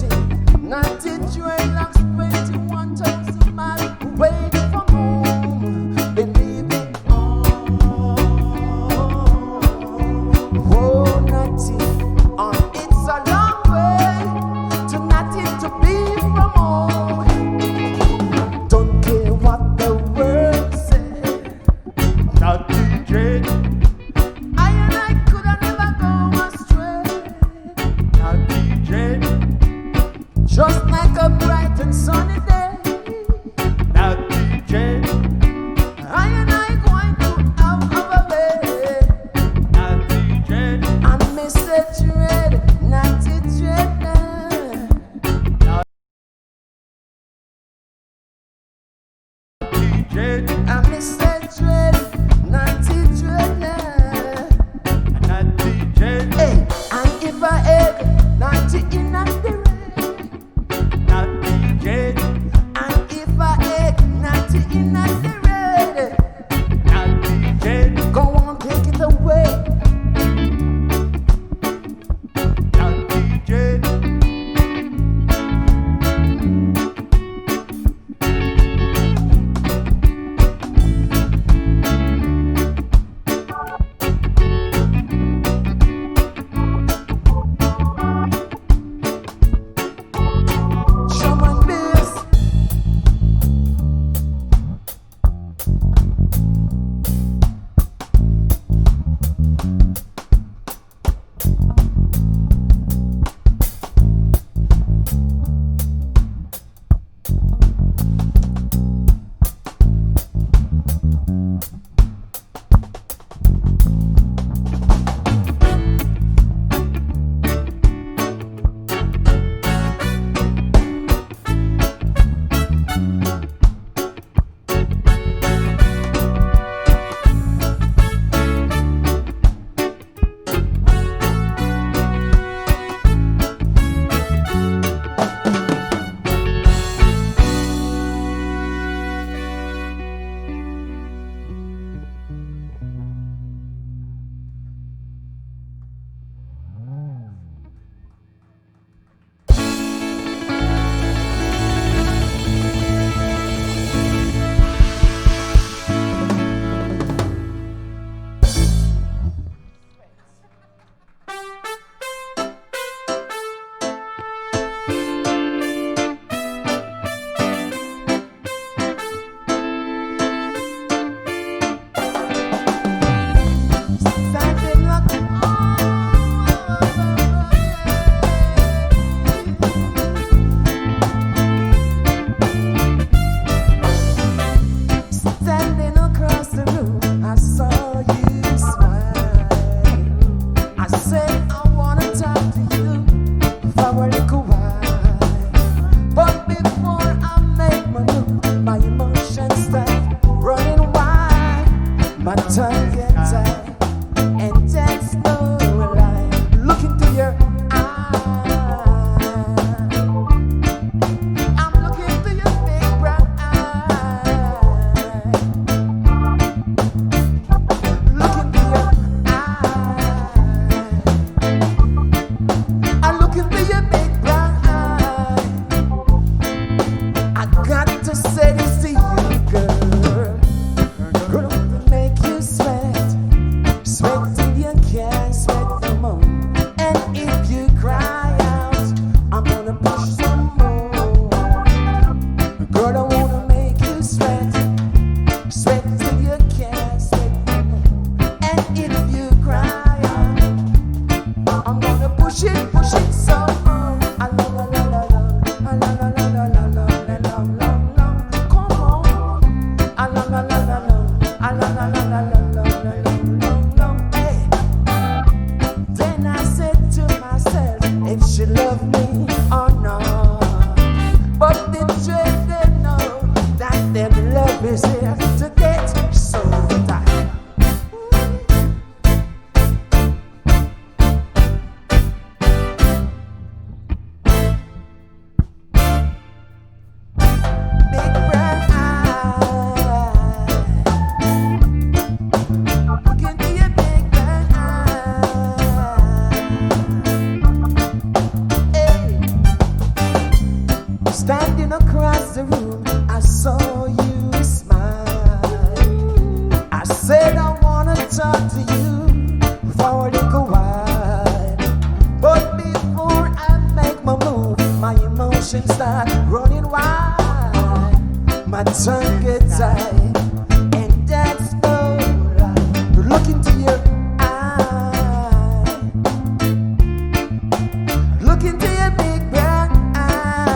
it. just like a bright and sunny day. Now DJ, I and I going to out of a way. Now DJ, I miss the dread, not the dread now. DJ, I miss the dread, not the dread now. Not DJ, hey, and if I egg, not the in and the red. Not DJ, and if I egg, not the in and the red. Not DJ, go on, take it away. Not DJ. Someone beers. Standing up, standing across the room, I saw you smile. I said I wanna talk to you for a little while, but before I make my move, my emotions start running wild. My tongue gets tied. And that's no lie. Look into your eyes. I'm looking into your big brown eyes. Look into your eyes. I look into your big brown eyes. I got to say this to you, girl. Girl, I wanna make you sweat. Sweat till you can't sweat no more. And if you cry out, I'm gonna push some more. Girl, I wanna make you sweat. Sweat till you can't sweat no more. And if you cry out, I'm gonna push it some more. Ah, la la la la la. Ah, la la la la la la la la la. Come on. Ah, la la la la la. Ah, la la la la la la la. Hey. Then I said to myself, if she loved me or not. But the truth they know that their love is here to get so tight. Big brown eye. Look into your big brown eye. Hey. Standing across the room, I saw you smile. I said I wanna talk to you for a little while, but before I make my move, my emotions start running wild. My tongue gets tied, and that's no lie. Look into your eyes. Look into your big brown eyes.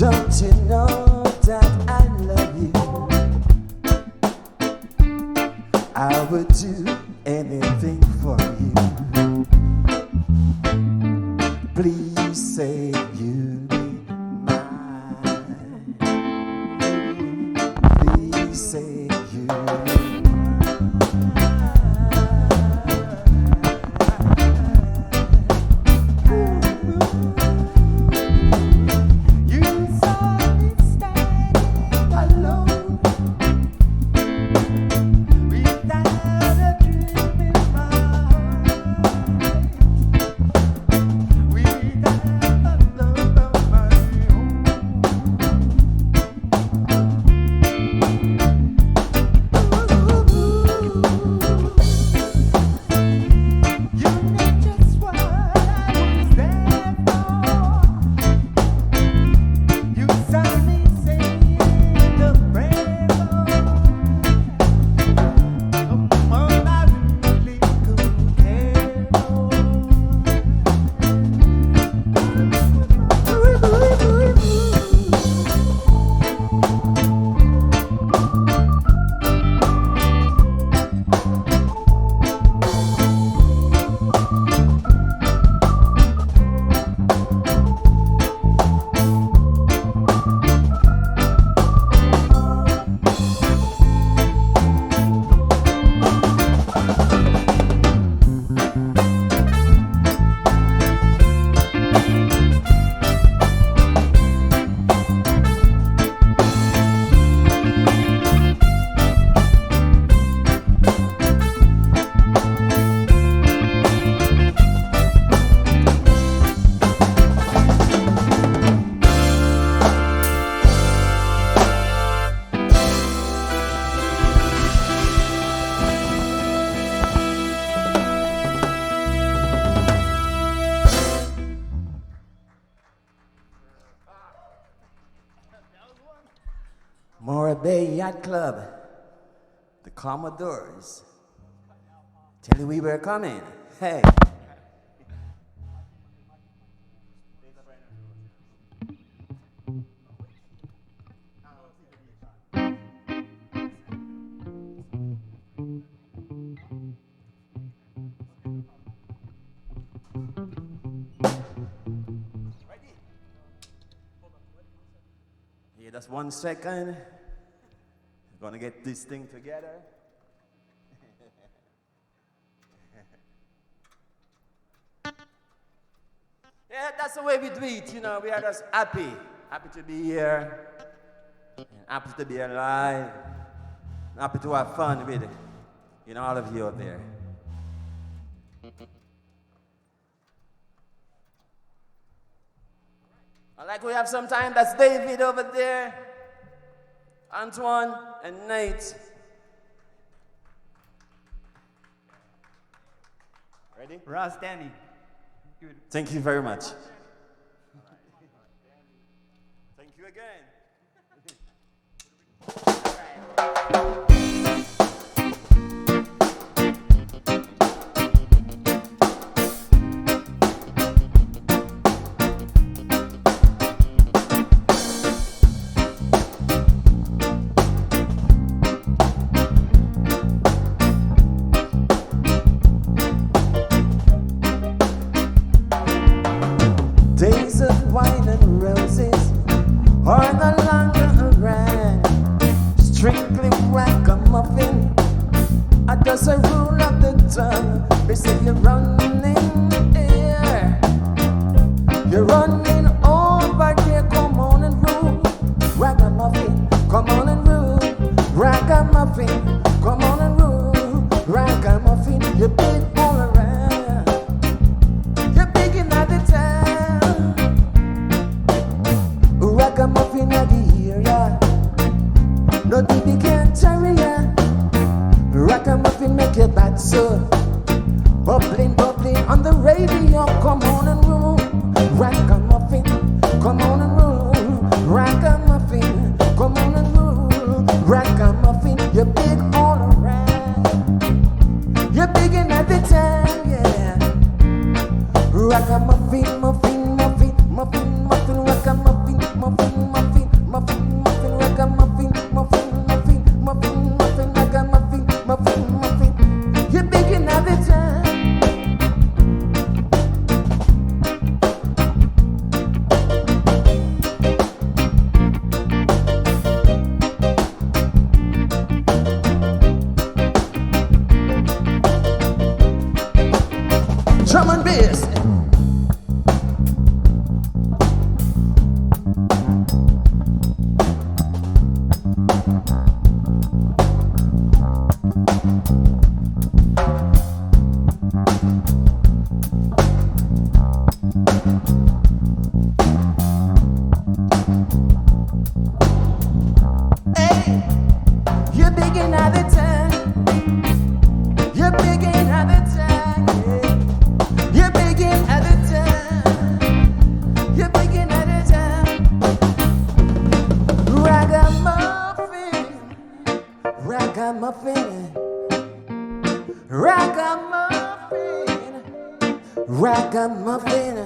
Don't you know that I love you? I would do anything for you. Please say you need mine. Please say you need mine. You saw me standing alone without a dream in my heart, without a love of my own. You know just what I was there for. You saw me saying the prayer all I really could care for. Morro Bay Yacht Club, the Commodores. Tell you we were coming. Hey. Yeah, just 1 second. I'm gonna get this thing together. Yeah, that's the way we do it, you know. We are just happy to be here, and happy to be alive, and happy to have fun with, you know, all of you out there. I like we have some time. That's David over there, Antoine and Nate. Ready? Ross, Danny. Good. Thank you very much. Thank you again. Days of wine and roses are no longer around. Strictly ragamuffin, just a rule of the tongue. They say you're running here, you're running over there. Come on and rule, ragamuffin. Come on and rule, ragamuffin. Come on and rule, ragamuffin. You're big all around, you're big in the town. Ragamuffin of the area, no baby can't tarry ya. Ragamuffin make you bad so bubbling, bubbling on the radio. Come on and roll, ragamuffin. Come on and roll, ragamuffin. Come on and roll, ragamuffin. You're big all around, you're big in the town, yeah. Ragamuffin, muffin, muffin, muffin, muffin, ragamuffin, muffin, muffin. Hey, you're begging all the time. You're begging all the time. Yeah. You're begging all the time. You're begging all the time. Ragamuffin, ragamuffin, ragamuffin, ragamuffin.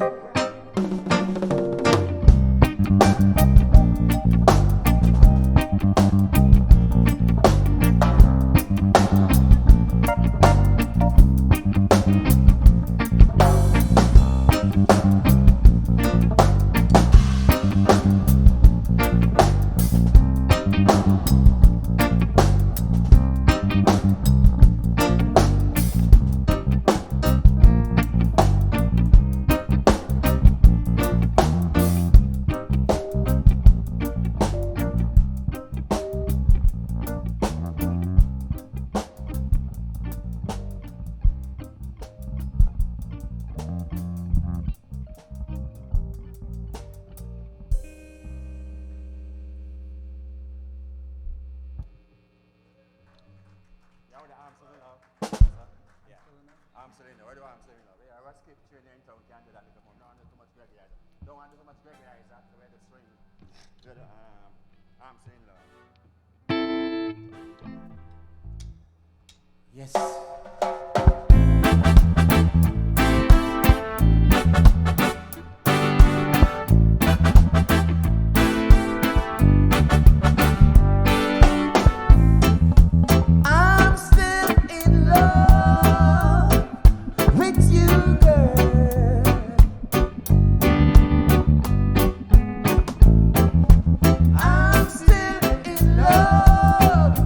Yes. I'm still in love with you, girl. I'm still in love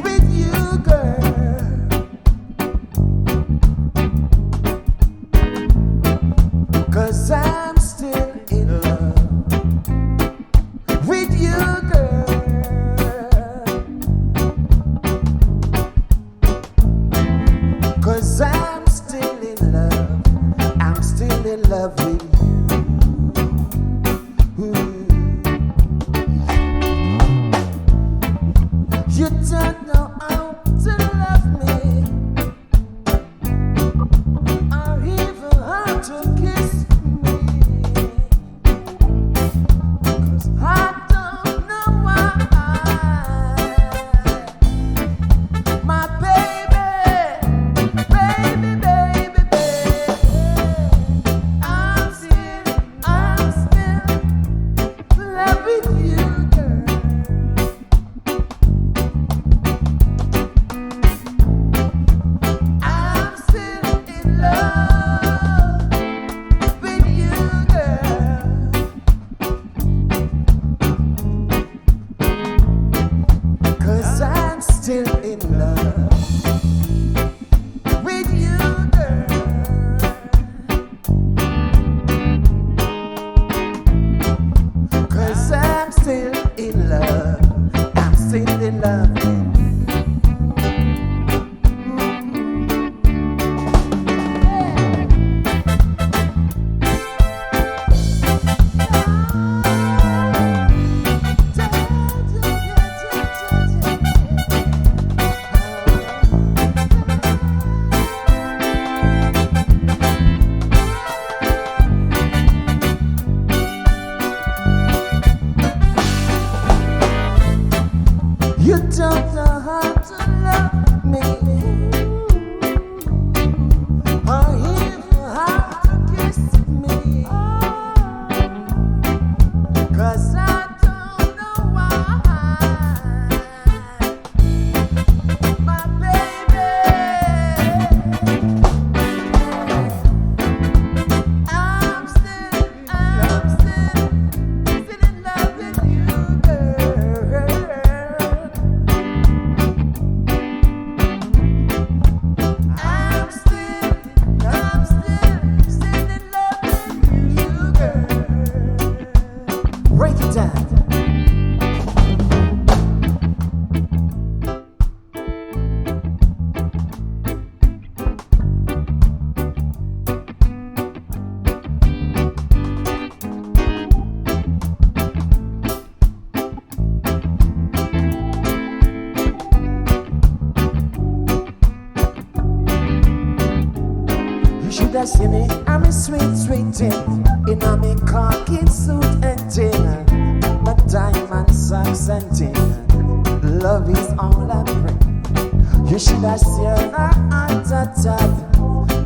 with you, girl. 'Cause I'm still in love with you, girl. 'Cause I'm still in love. I'm still in love with you. You don't know how to love me, or even how to kiss me. 'Cause I don't know why. My baby, baby, baby, baby. I'm still in love with you, girl. have seen me, I'm a sweet, sweet thing. In a me khaki suit and ting, my diamond socks and ting. Love is all I bring. You should have seen her heart attack.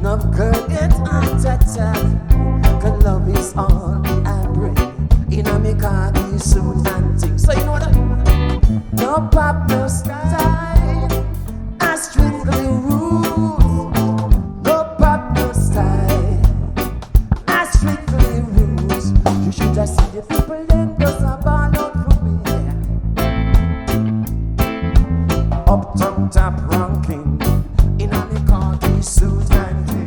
No girl get heart attack. Cause love is all I bring. In a me khaki suit and ting. So you know that? No pop, no style. I strictly rules. No pop, no style. I strictly rules. You should just see the people them just a ball out for me. Up top ranking. In a me khaki suit and ting.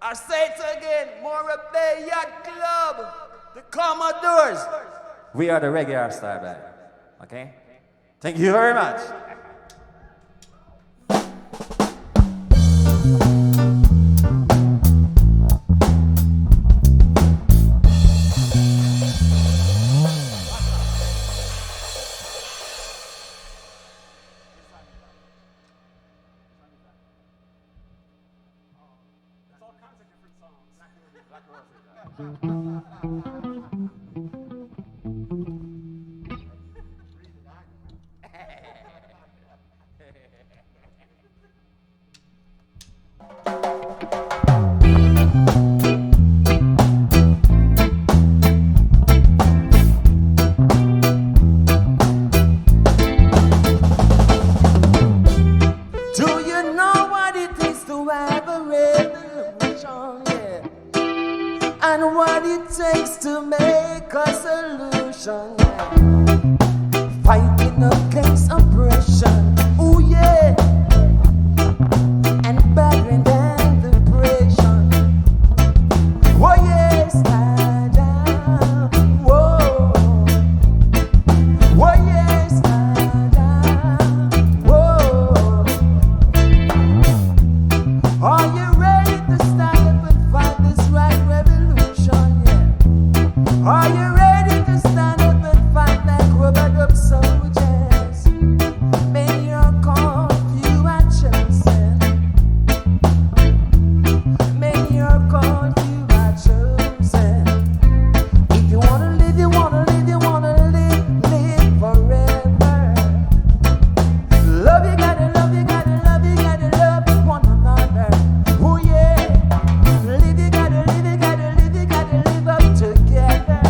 I say it again, Morro Bay Yacht Club, the Commodores. We are the Reggae Star Band. Okay? Thank you very much. Do you know what it is to have a revolution? Yeah. And what it takes to make a solution? Yeah. Fighting against oppression. Oh yeah. And battling down depression. Oh yes, Dada. Whoa. Oh yes, Dada. Whoa. Are you ready to stand up and fight this right revolution? Yeah. Are you ready to stand up and fight like rubber dub soldiers? Many are called, few are chosen. Many are called, few are chosen. If you wanna live, you wanna live, you wanna live forever. Love you gotta love, you gotta love, you gotta love one another. Oh yeah. Live you gotta live, you gotta live, you gotta live up together.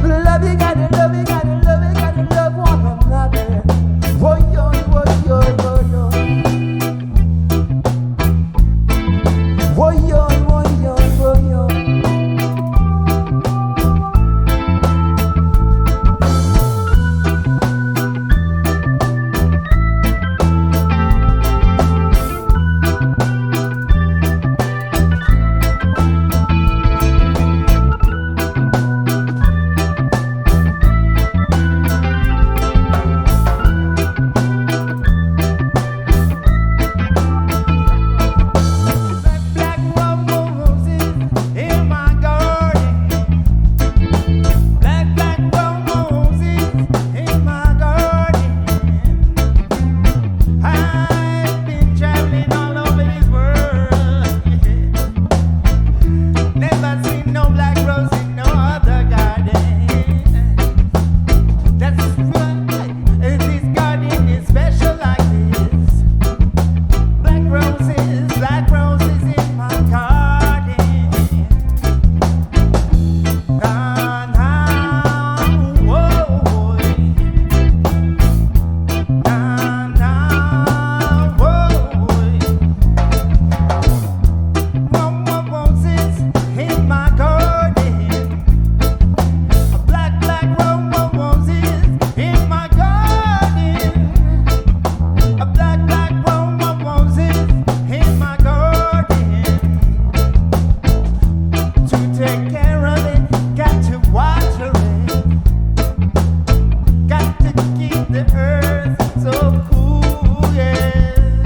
Love you gotta love, you gotta love, you gotta love one another. Oh yo, oh yo, oh yo. Oh yo, oh yo, oh yo. Black roses in my garden. Black roses in my garden. I've been traveling all over this world. Never seen no black rose in no other garden. That's right. This garden is special like this. Black roses in my garden. Nah, nah, whoa. Nah, nah, whoa. Roses in my garden. Black roses in my garden. Black roses in my garden. To take care of it, got to water it. Got to keep the earth so cool, yeah.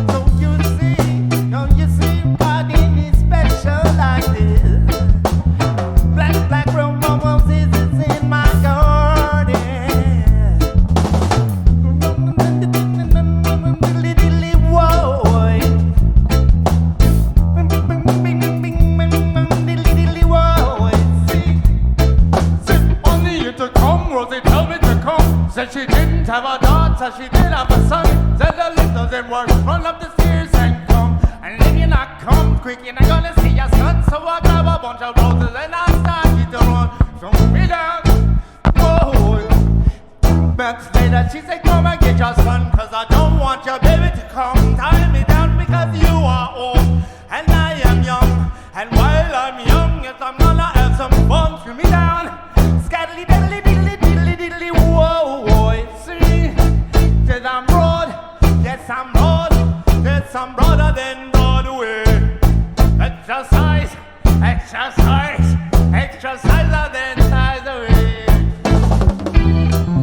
So you see, garden is special like this. Black roses is in my garden. Diddly whoa. Diddly whoa. See, only you to come, Rosie told me to come. Said she didn't have a daughter, she did have a son. Said the lift doesn't work, run up the stairs and come. And if you not come quick, you're not gonna see your son. So I grab a bunch of roses and I started to run. So me down, whoa. But later she said, come and get your son, cause I don't want your baby to come tie me down because you are old and I am young. And while I'm young, yes, I'm gonna have some fun. Screw me down, scattily diddly diddly diddly diddly whoa. See, says I'm broad, yes I'm broad, yes I'm broader than Broadway. Exercise, exercise, exercise of the entire way.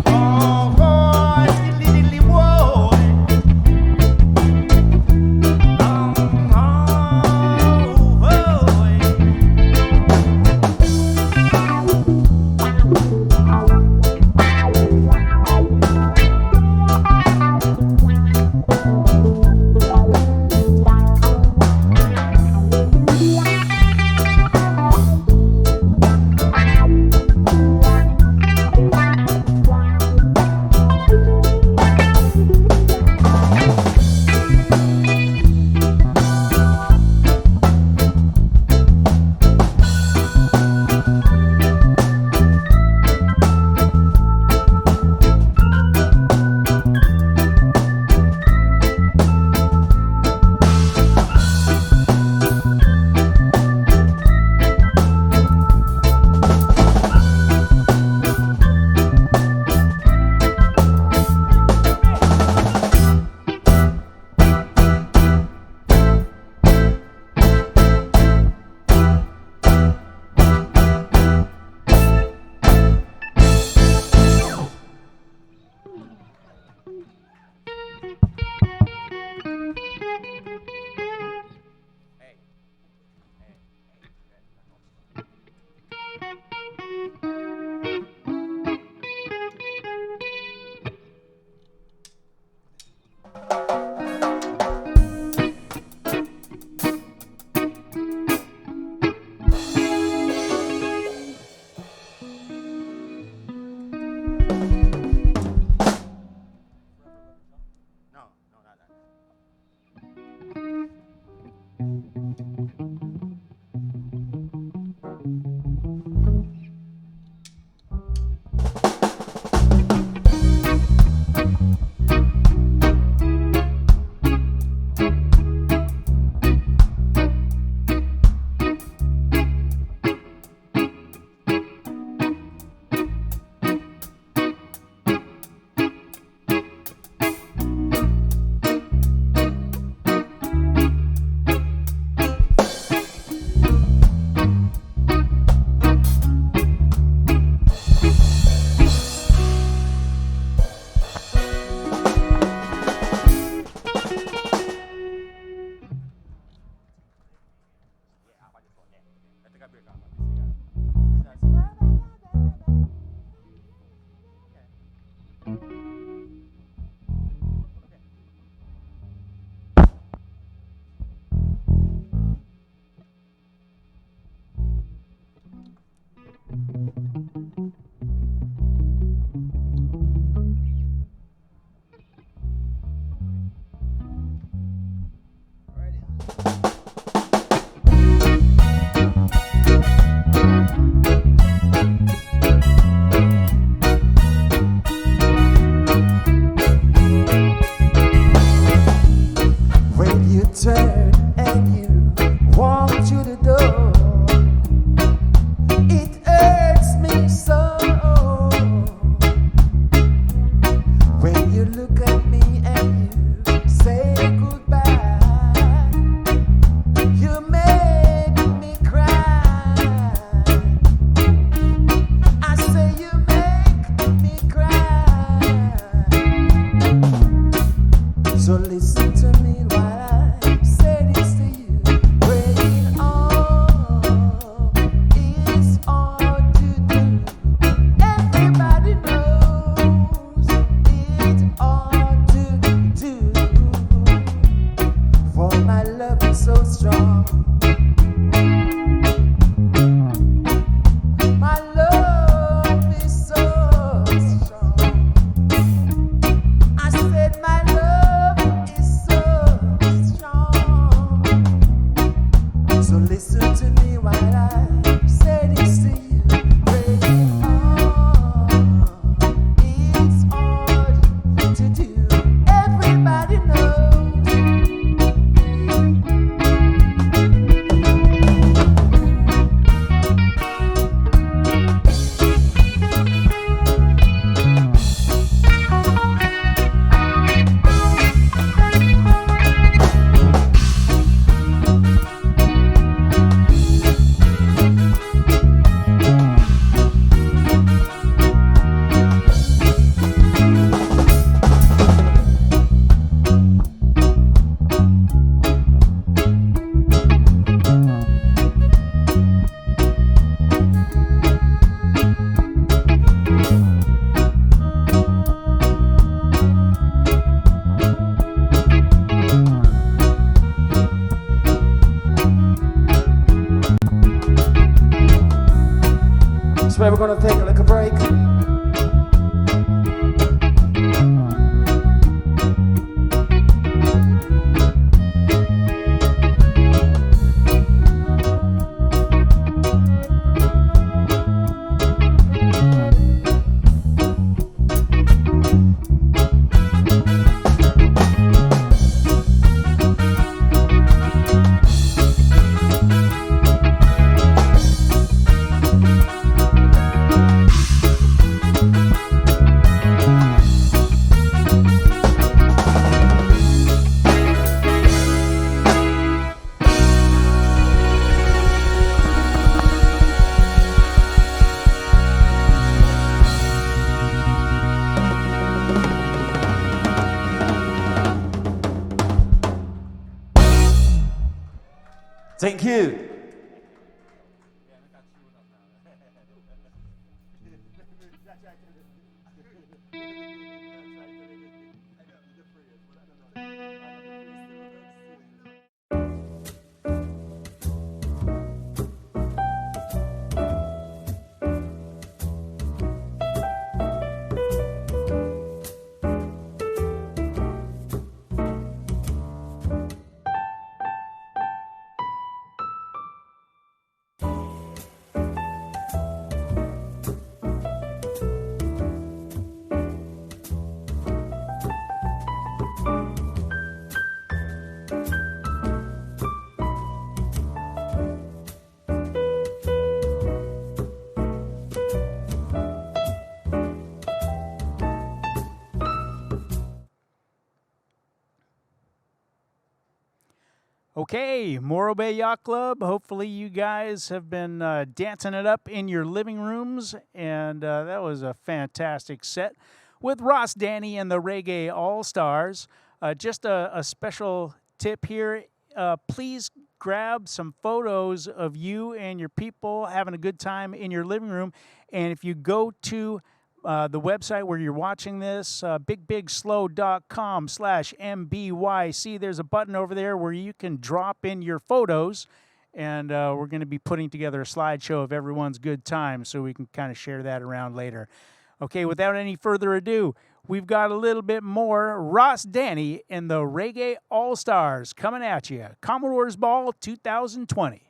Oh, oh, diddly diddly whoa. That's why we're gonna take a little break. Thank you. Okay, Morro Bay Yacht Club. Hopefully you guys have been dancing it up in your living rooms, and that was a fantastic set with Ross Danny and the Reggae All-Stars. Just a special tip here. Please grab some photos of you and your people having a good time in your living room, and if you go to the website where you're watching this, bigbigslow.com/MBYC. There's a button over there where you can drop in your photos, and we're going to be putting together a slideshow of everyone's good time so we can kind of share that around later. Okay, without any further ado, we've got a little bit more Ross Danny and the Reggae All-Stars coming at you. Commodore's Ball 2020.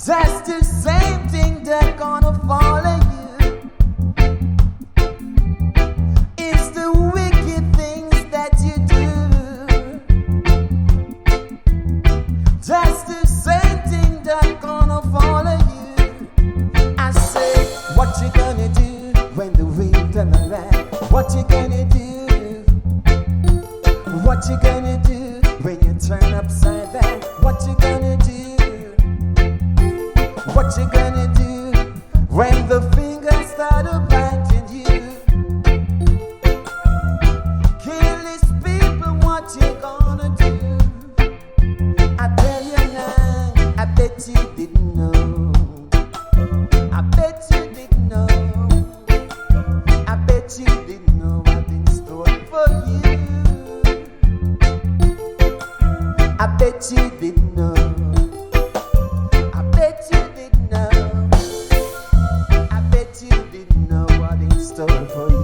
That's the same thing that gonna follow you. It's the wicked things that you do. That's the same thing that gonna follow you. I say, what you gonna do when the wind turn around? What you gonna do? What you gonna do when you turn upside down? What you gonna do? What you gonna do when the fingers start biting you? Careless people, what you gonna do? I tell you now, I bet you didn't know. I bet you didn't know. I bet you didn't know I've been stored for you. I bet you didn't know. I bet you didn't know. I bet you didn't know what in store for you.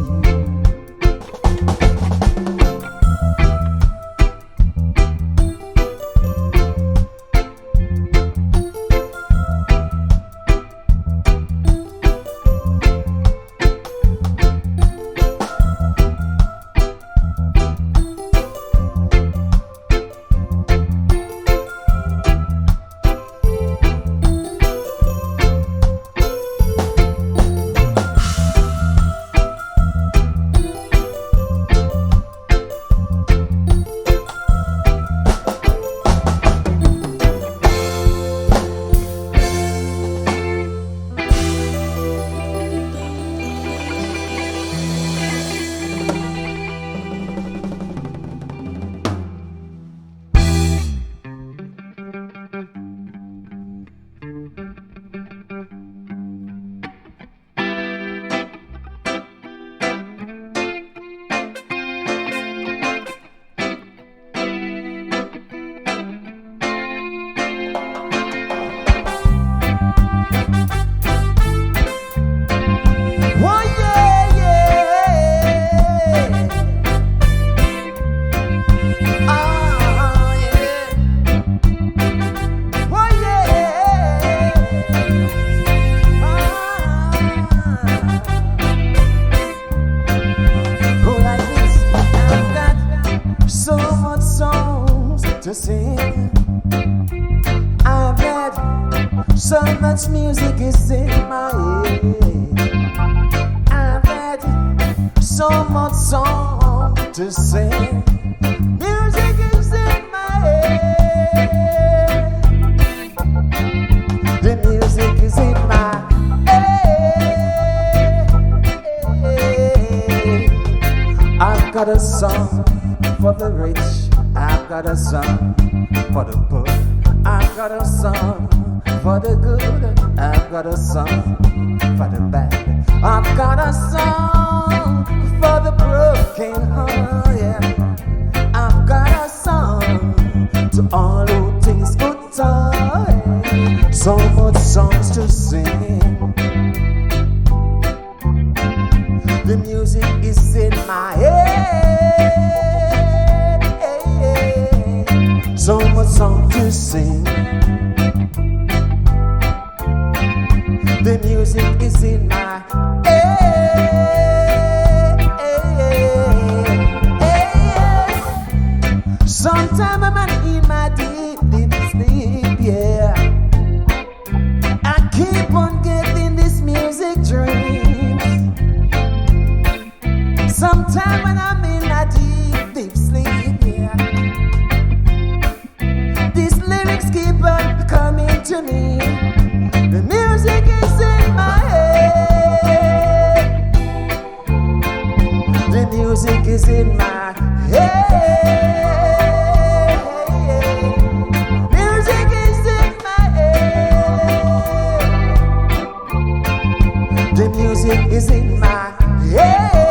To sing, I've had so much music is in my head. I've had so much song to sing. Music is in my head. The music is in my head. I've got a song for the rich. I've got a song for the poor. I've got a song for the good. I've got a song for the bad. I've got a song for the broken heart. Yeah. I've got a song to all who things good time. So much songs to sing. The music is in my head. So much song to sing. The music is in my head. Sometimes I'm in my deep, deep sleep, yeah. I keep on getting this music dreams. Sometimes when I'm in a deep, deep sleep, yeah. These lyrics keep on coming to me. The music is in my head. The music is in my head. Music is in my head. The music is in my head.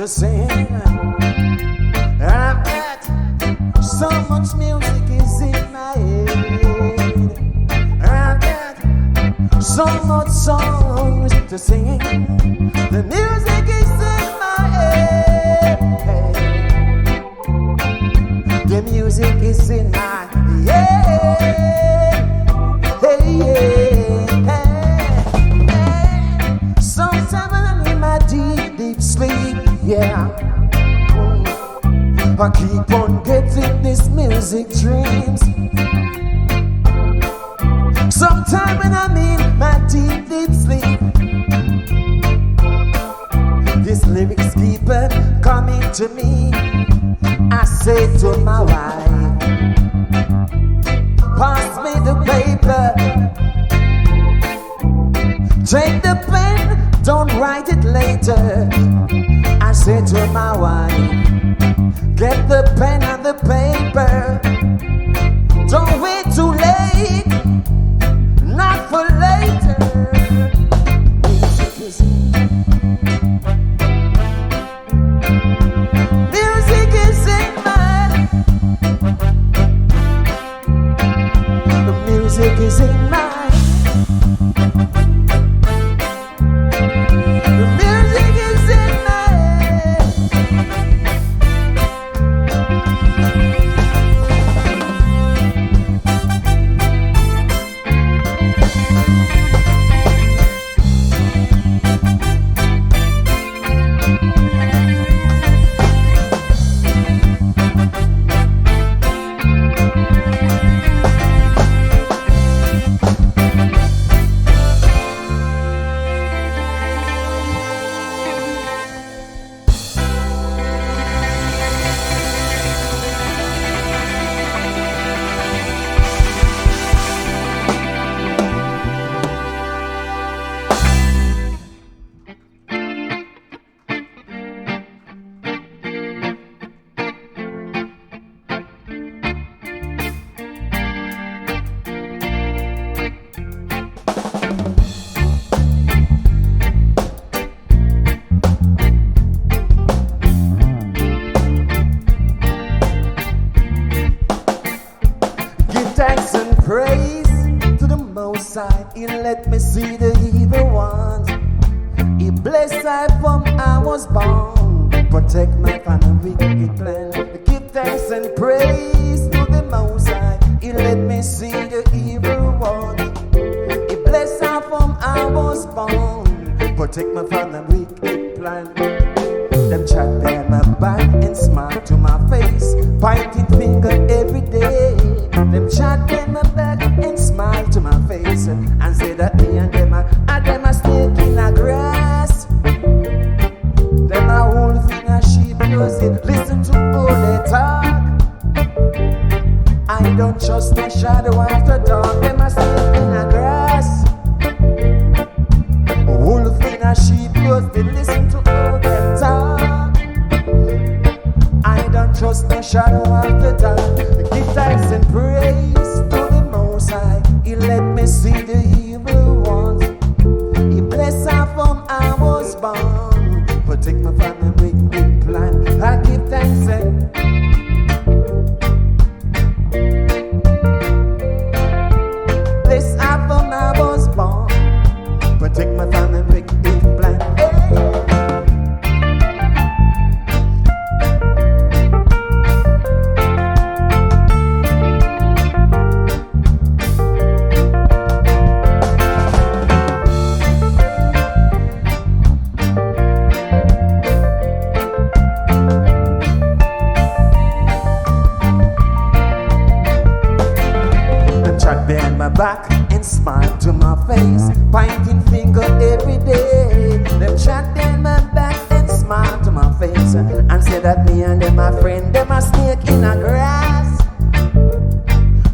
to sing. I've got so much music is in my head. I've got so much songs to sing. The music is in my head. The music is in my head. Hey, sometimes when I'm in my deep sleep, yeah, I keep on getting these music dreams. Sometimes when I'm in my deep sleep, these lyrics keep on coming to me. I say to my wife, pass me the paper, take the pen, don't write it later. I say to my wife, get the pen and the paper, don't wait too late, not for later. Music is in my, the music is in my, the music is in my. He let me see the evil ones. He blessed I from I was born. Protect my family wicked plan. Give thanks and praise to the Most High. He let me see the evil ones. He blessed I from I was born. Protect my family wicked plan. Them chat behind my back and smile to my face, pointing finger every day. Them chat behind my back and smile to my face and say that me and them are snake in the grass. Them a wolf in a sheep clothing. Listen to all they talk. I don't trust the shadow after dark. Them a snake in the grass. Wolf in a sheep clothing. Listen to all they talk. I don't trust the shadow after dark. Give thanks and praise to the Most High. He let me see the evil ones. He blessed her from I was born. Protect my family with plan. I give thanks and bless her from I was born. Protect my family with plan. Hey. Behind my back and smile to my face, pointing finger every day. Them chat behind my back and smile to my face and say that me and them are friend. Them a snake in a grass.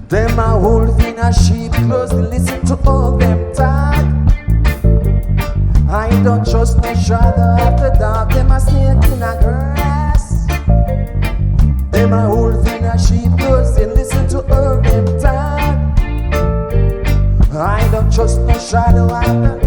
Them a wolf in a sheep clothing. Listen to all them talk. I don't trust no shadow after dark. Them a snake in a grass. Them a wolf in a sheep clothing. Listen to all them talk. I don't trust no shadow after.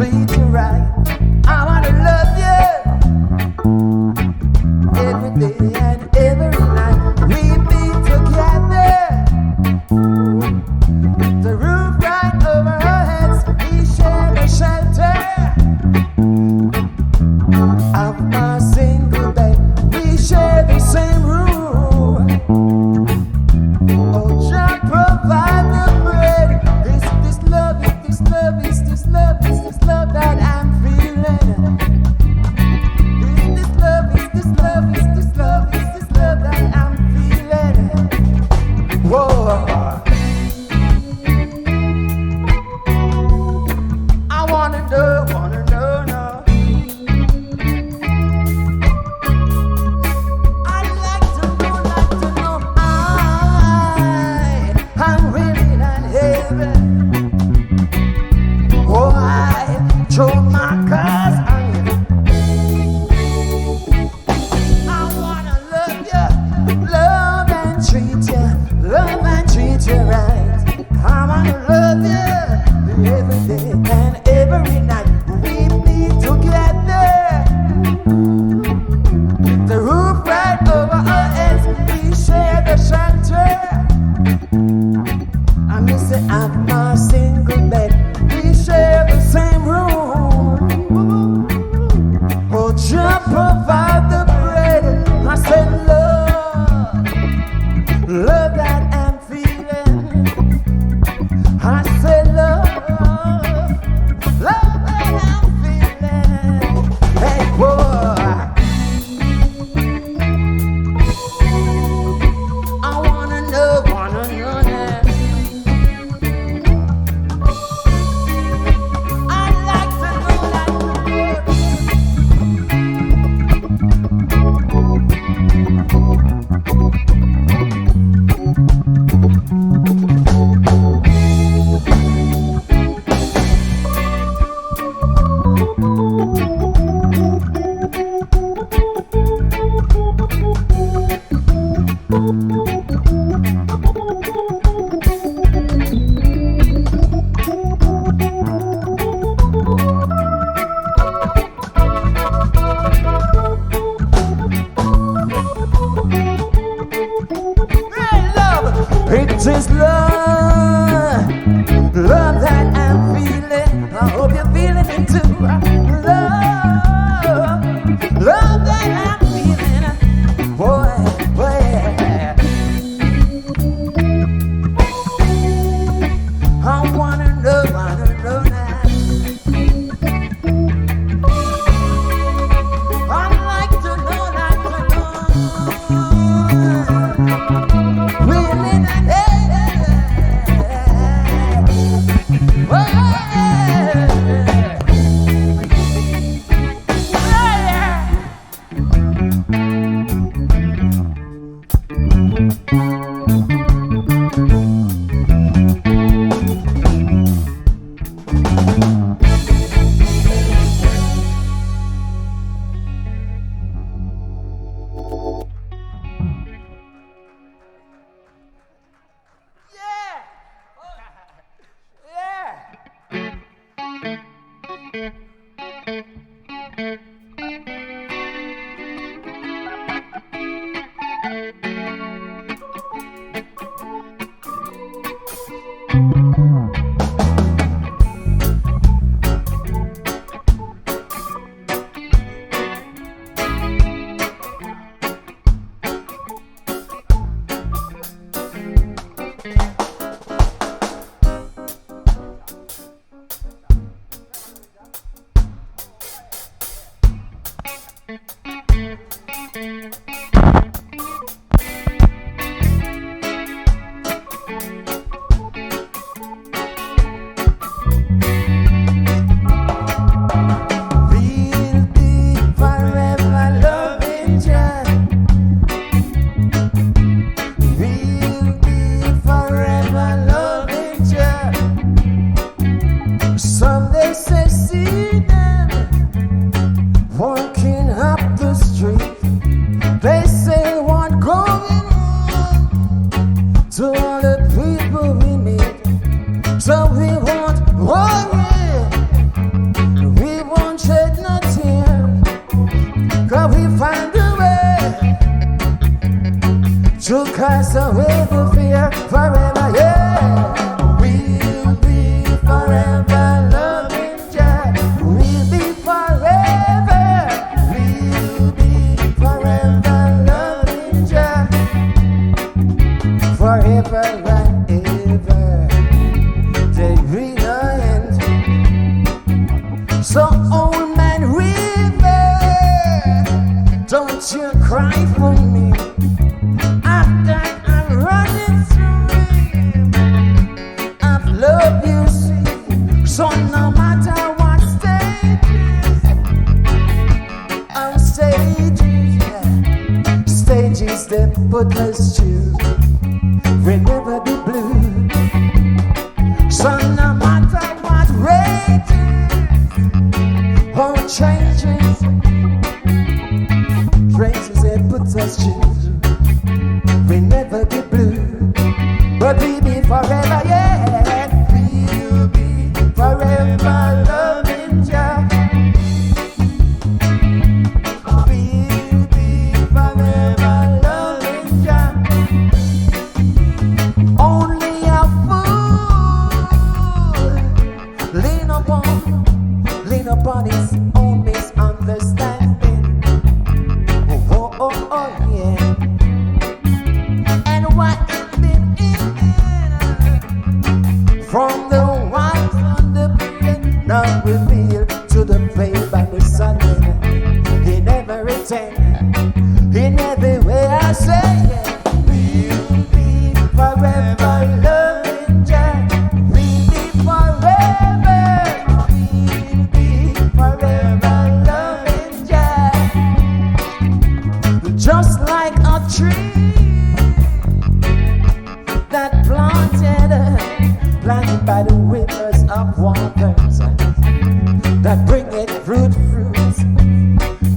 treat you right. I wanna love you every day and every night. We be together, the roof right over our heads. We share the shelter of my single bed. We share the same room. Oh, just provide the bread. Is this love? Is this love? Is this love? Is this love that I'm feeling? Is this love? Is this love? Is this love? Is this love that I'm feeling? Whoa. I wanna know now. I'd like to know. I'm really not heaven. Oh, I drove my cars on you. I wanna love you, love and treat you right. I wanna love you every day and every night. We be together, the roof right over our heads. We share the shelter. I miss it out my single bed. We share the same room. Oh, just provide the bread. I said love that I'm feeling. I said love that I'm feeling. Hey boy, I wanna know now. I'd like to know. It is love that I'm feeling. I hope you're feeling it too. Love that I'm feeling. Boy. I wanna know now. I'd like to know. Really not chase away the fear forever, yeah. We'll be forever loving Jah. We'll be forever. We'll be forever loving Jah. Forever and ever. There will no end. So old man river, don't you cry for me. After I'm running through it, I've loved you, see. So no matter what stages that put us through, we never be blue. So no matter what rages or changes, traces that put us through, we never be blue. But we be forever, yeah. We'll be forever loving Jah. We'll be forever loving Jah. Only a fool lean upon his own misunderstanding. Oh, oh, oh, yeah. And what it been in from the white on the beard, now revealed to the babe by the sun. He never returned in every way I say, yeah. We'll be forever loving Jah. We'll be forever. We'll be forever loving Jah. Just like a tree that planted by the rivers of waters, that bring it fruits,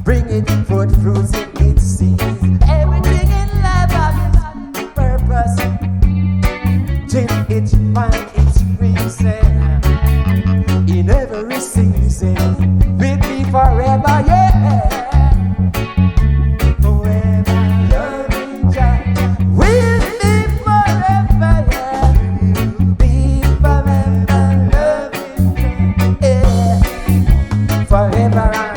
bring it fruits in its season. Everything in life has its purpose till it finds its reason. In every season, we'll be forever, yeah. Forever loving Jah. We'll be forever, yeah. We'll be forever loving Jah, yeah. Forever and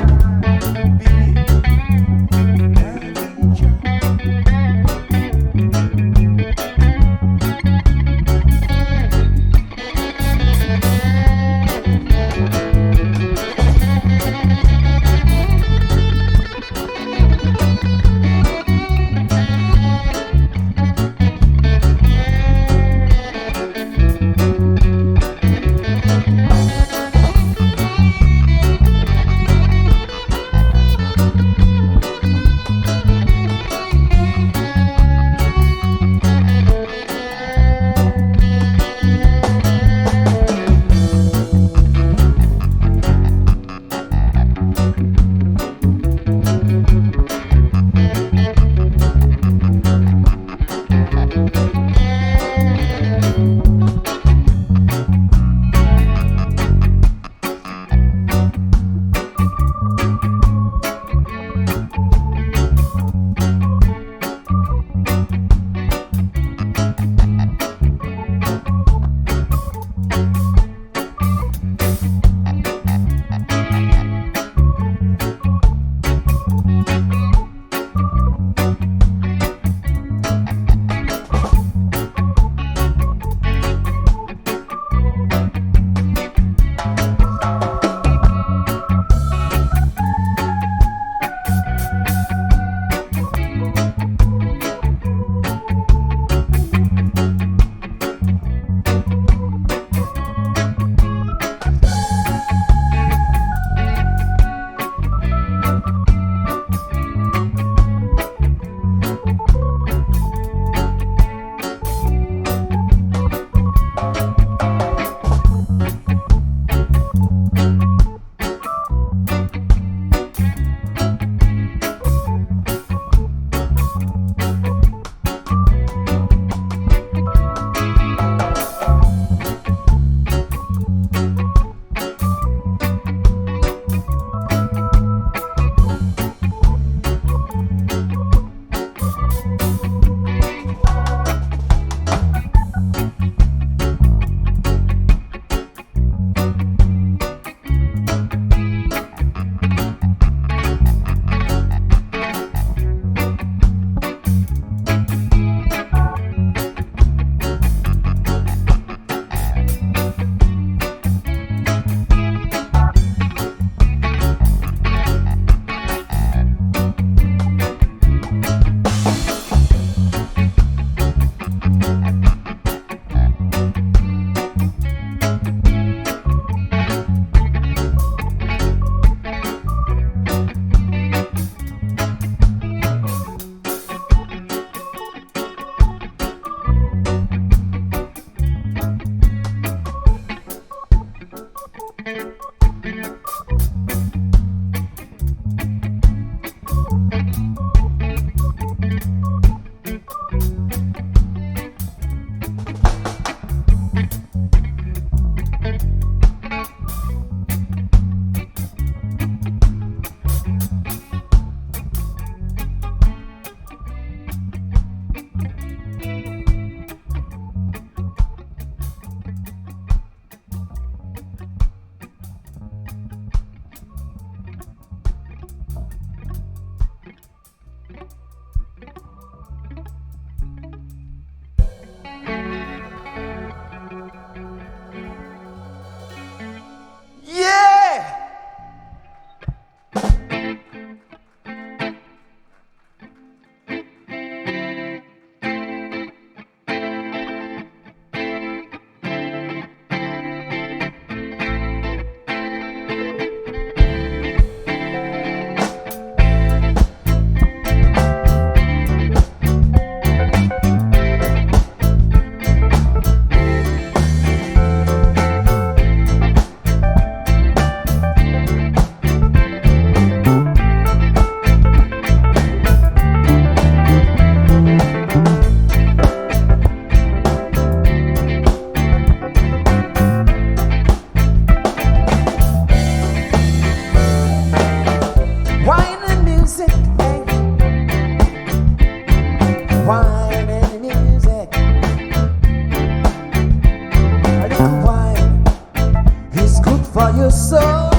your soul.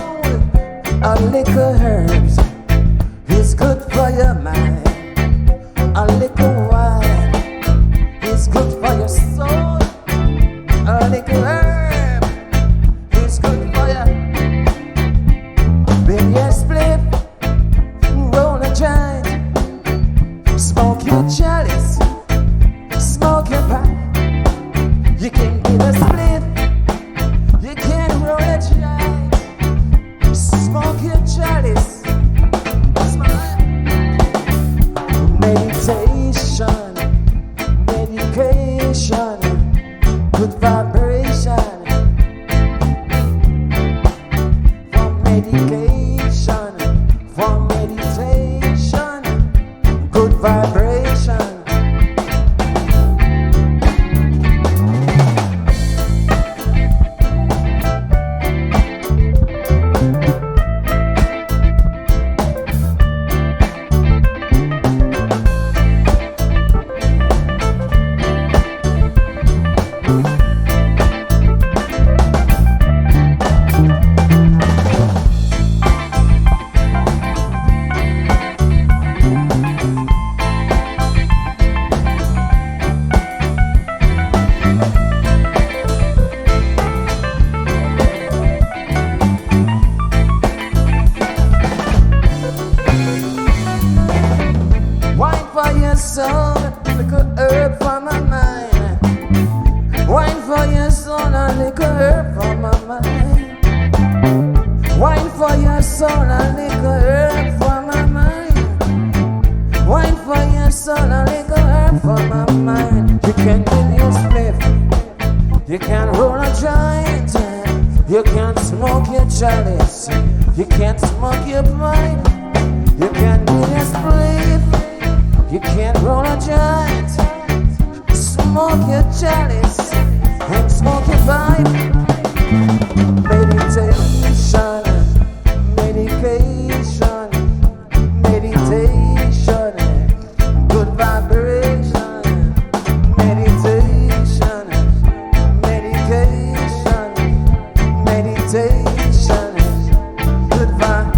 A little herbs is good for your mind. A little wine is good for your soul. A little herb is good for you. Baby, you split, roll a joint, smoke your chalice, smoke your pipe. You can get a split, you can roll a joint, smoke your chalice. Meditation, medication, good vibration. For medication, for meditation, good vibration. Wine for your soul, little herb for my mind. Wine for your soul, a little herb for my mind. Wine for your soul, a little herb for my mind. Wine for your soul, a little herb for my mind. You can give your spliff, you can roll a joint, you can smoke your chalice, you can smoke your pipe, you can do your spliff. You can't roll a joint, smoke your chalice, and smoke your pipe. Meditation, medication, meditation, good vibration. Meditation, medication, meditation, good vibration.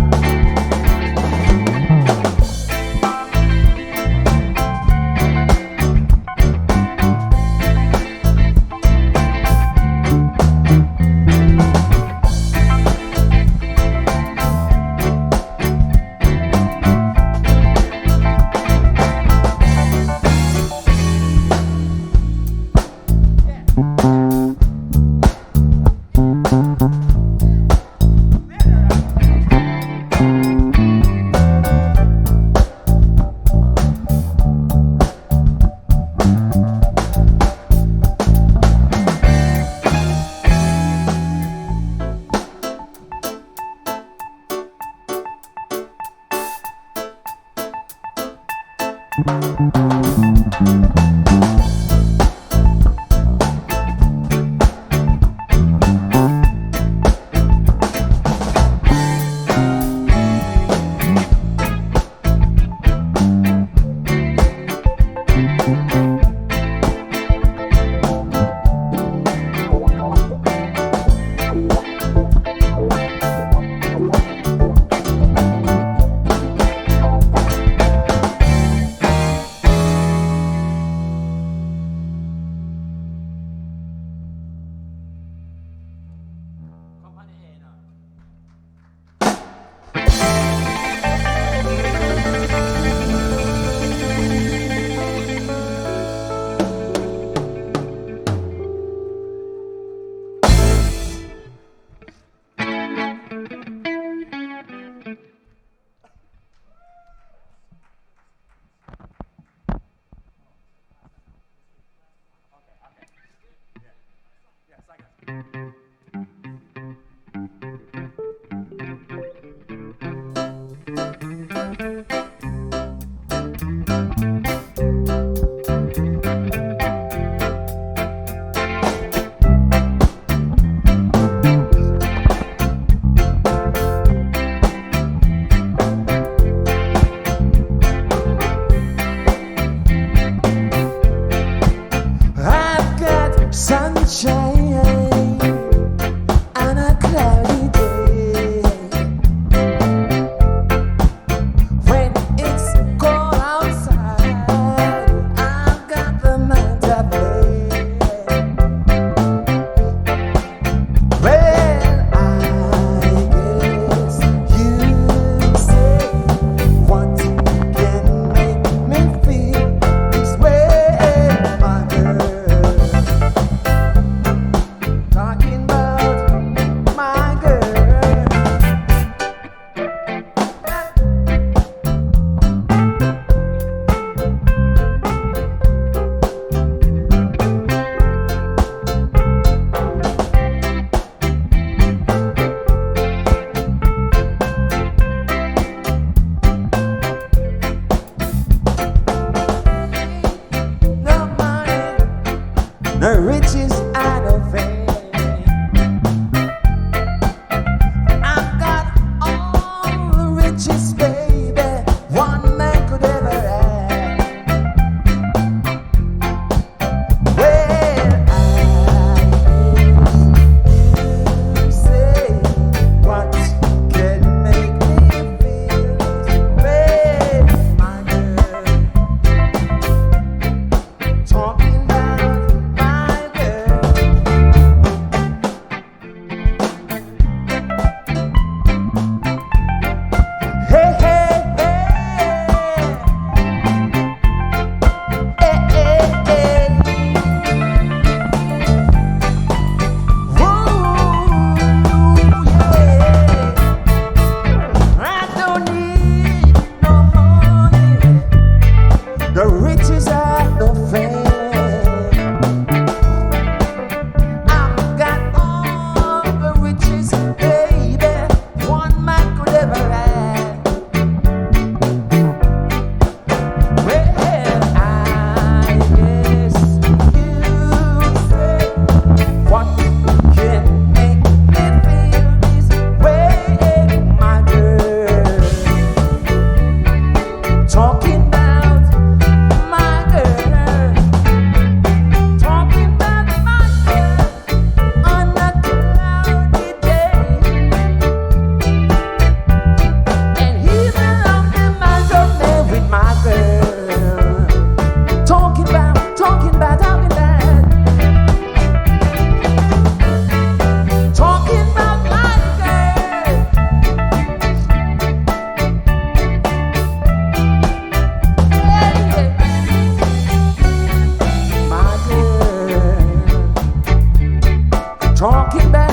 talking about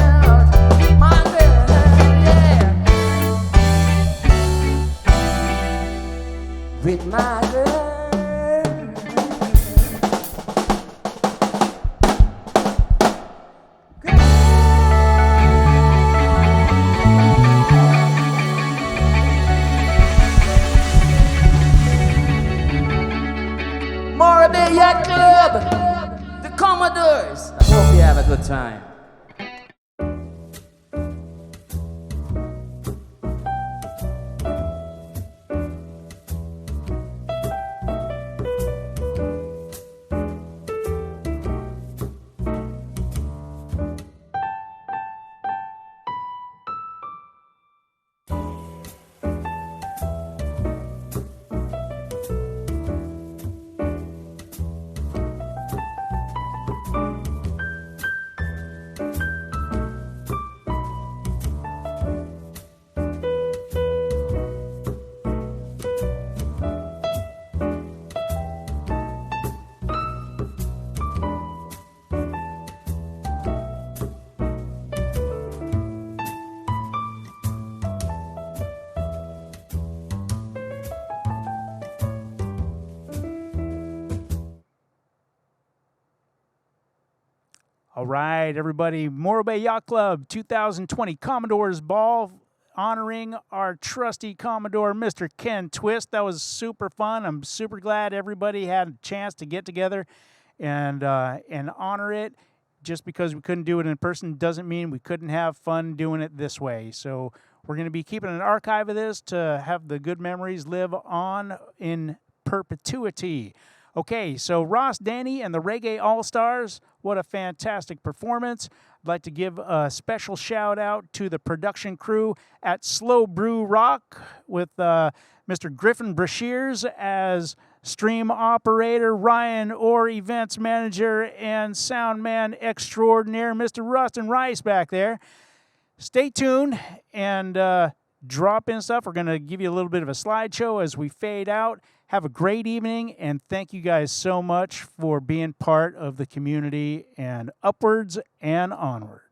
my girl, yeah. With my girl. Morro Bay Yacht Club, the Commodores. I hope you have a good time. All right, everybody. Morro Bay Yacht Club 2020 Commodore's Ball, honoring our trusty Commodore, Mr. Ken Twist. That was super fun. I'm super glad everybody had a chance to get together and honor it. Just because we couldn't do it in person doesn't mean we couldn't have fun doing it this way. So we're going to be keeping an archive of this to have the good memories live on in perpetuity. Okay, so Ross, Danny, and the Reggae All-Stars, what a fantastic performance. I'd like to give a special shout out to the production crew at Slow Brew Rock with Mr. Griffin Brashears as stream operator, Ryan Orr, events manager, and sound man extraordinaire, Mr. Rustin Rice back there. Stay tuned and drop in stuff. We're going to give you a little bit of a slideshow as we fade out. Have a great evening, and thank you guys so much for being part of the community, and upwards and onwards.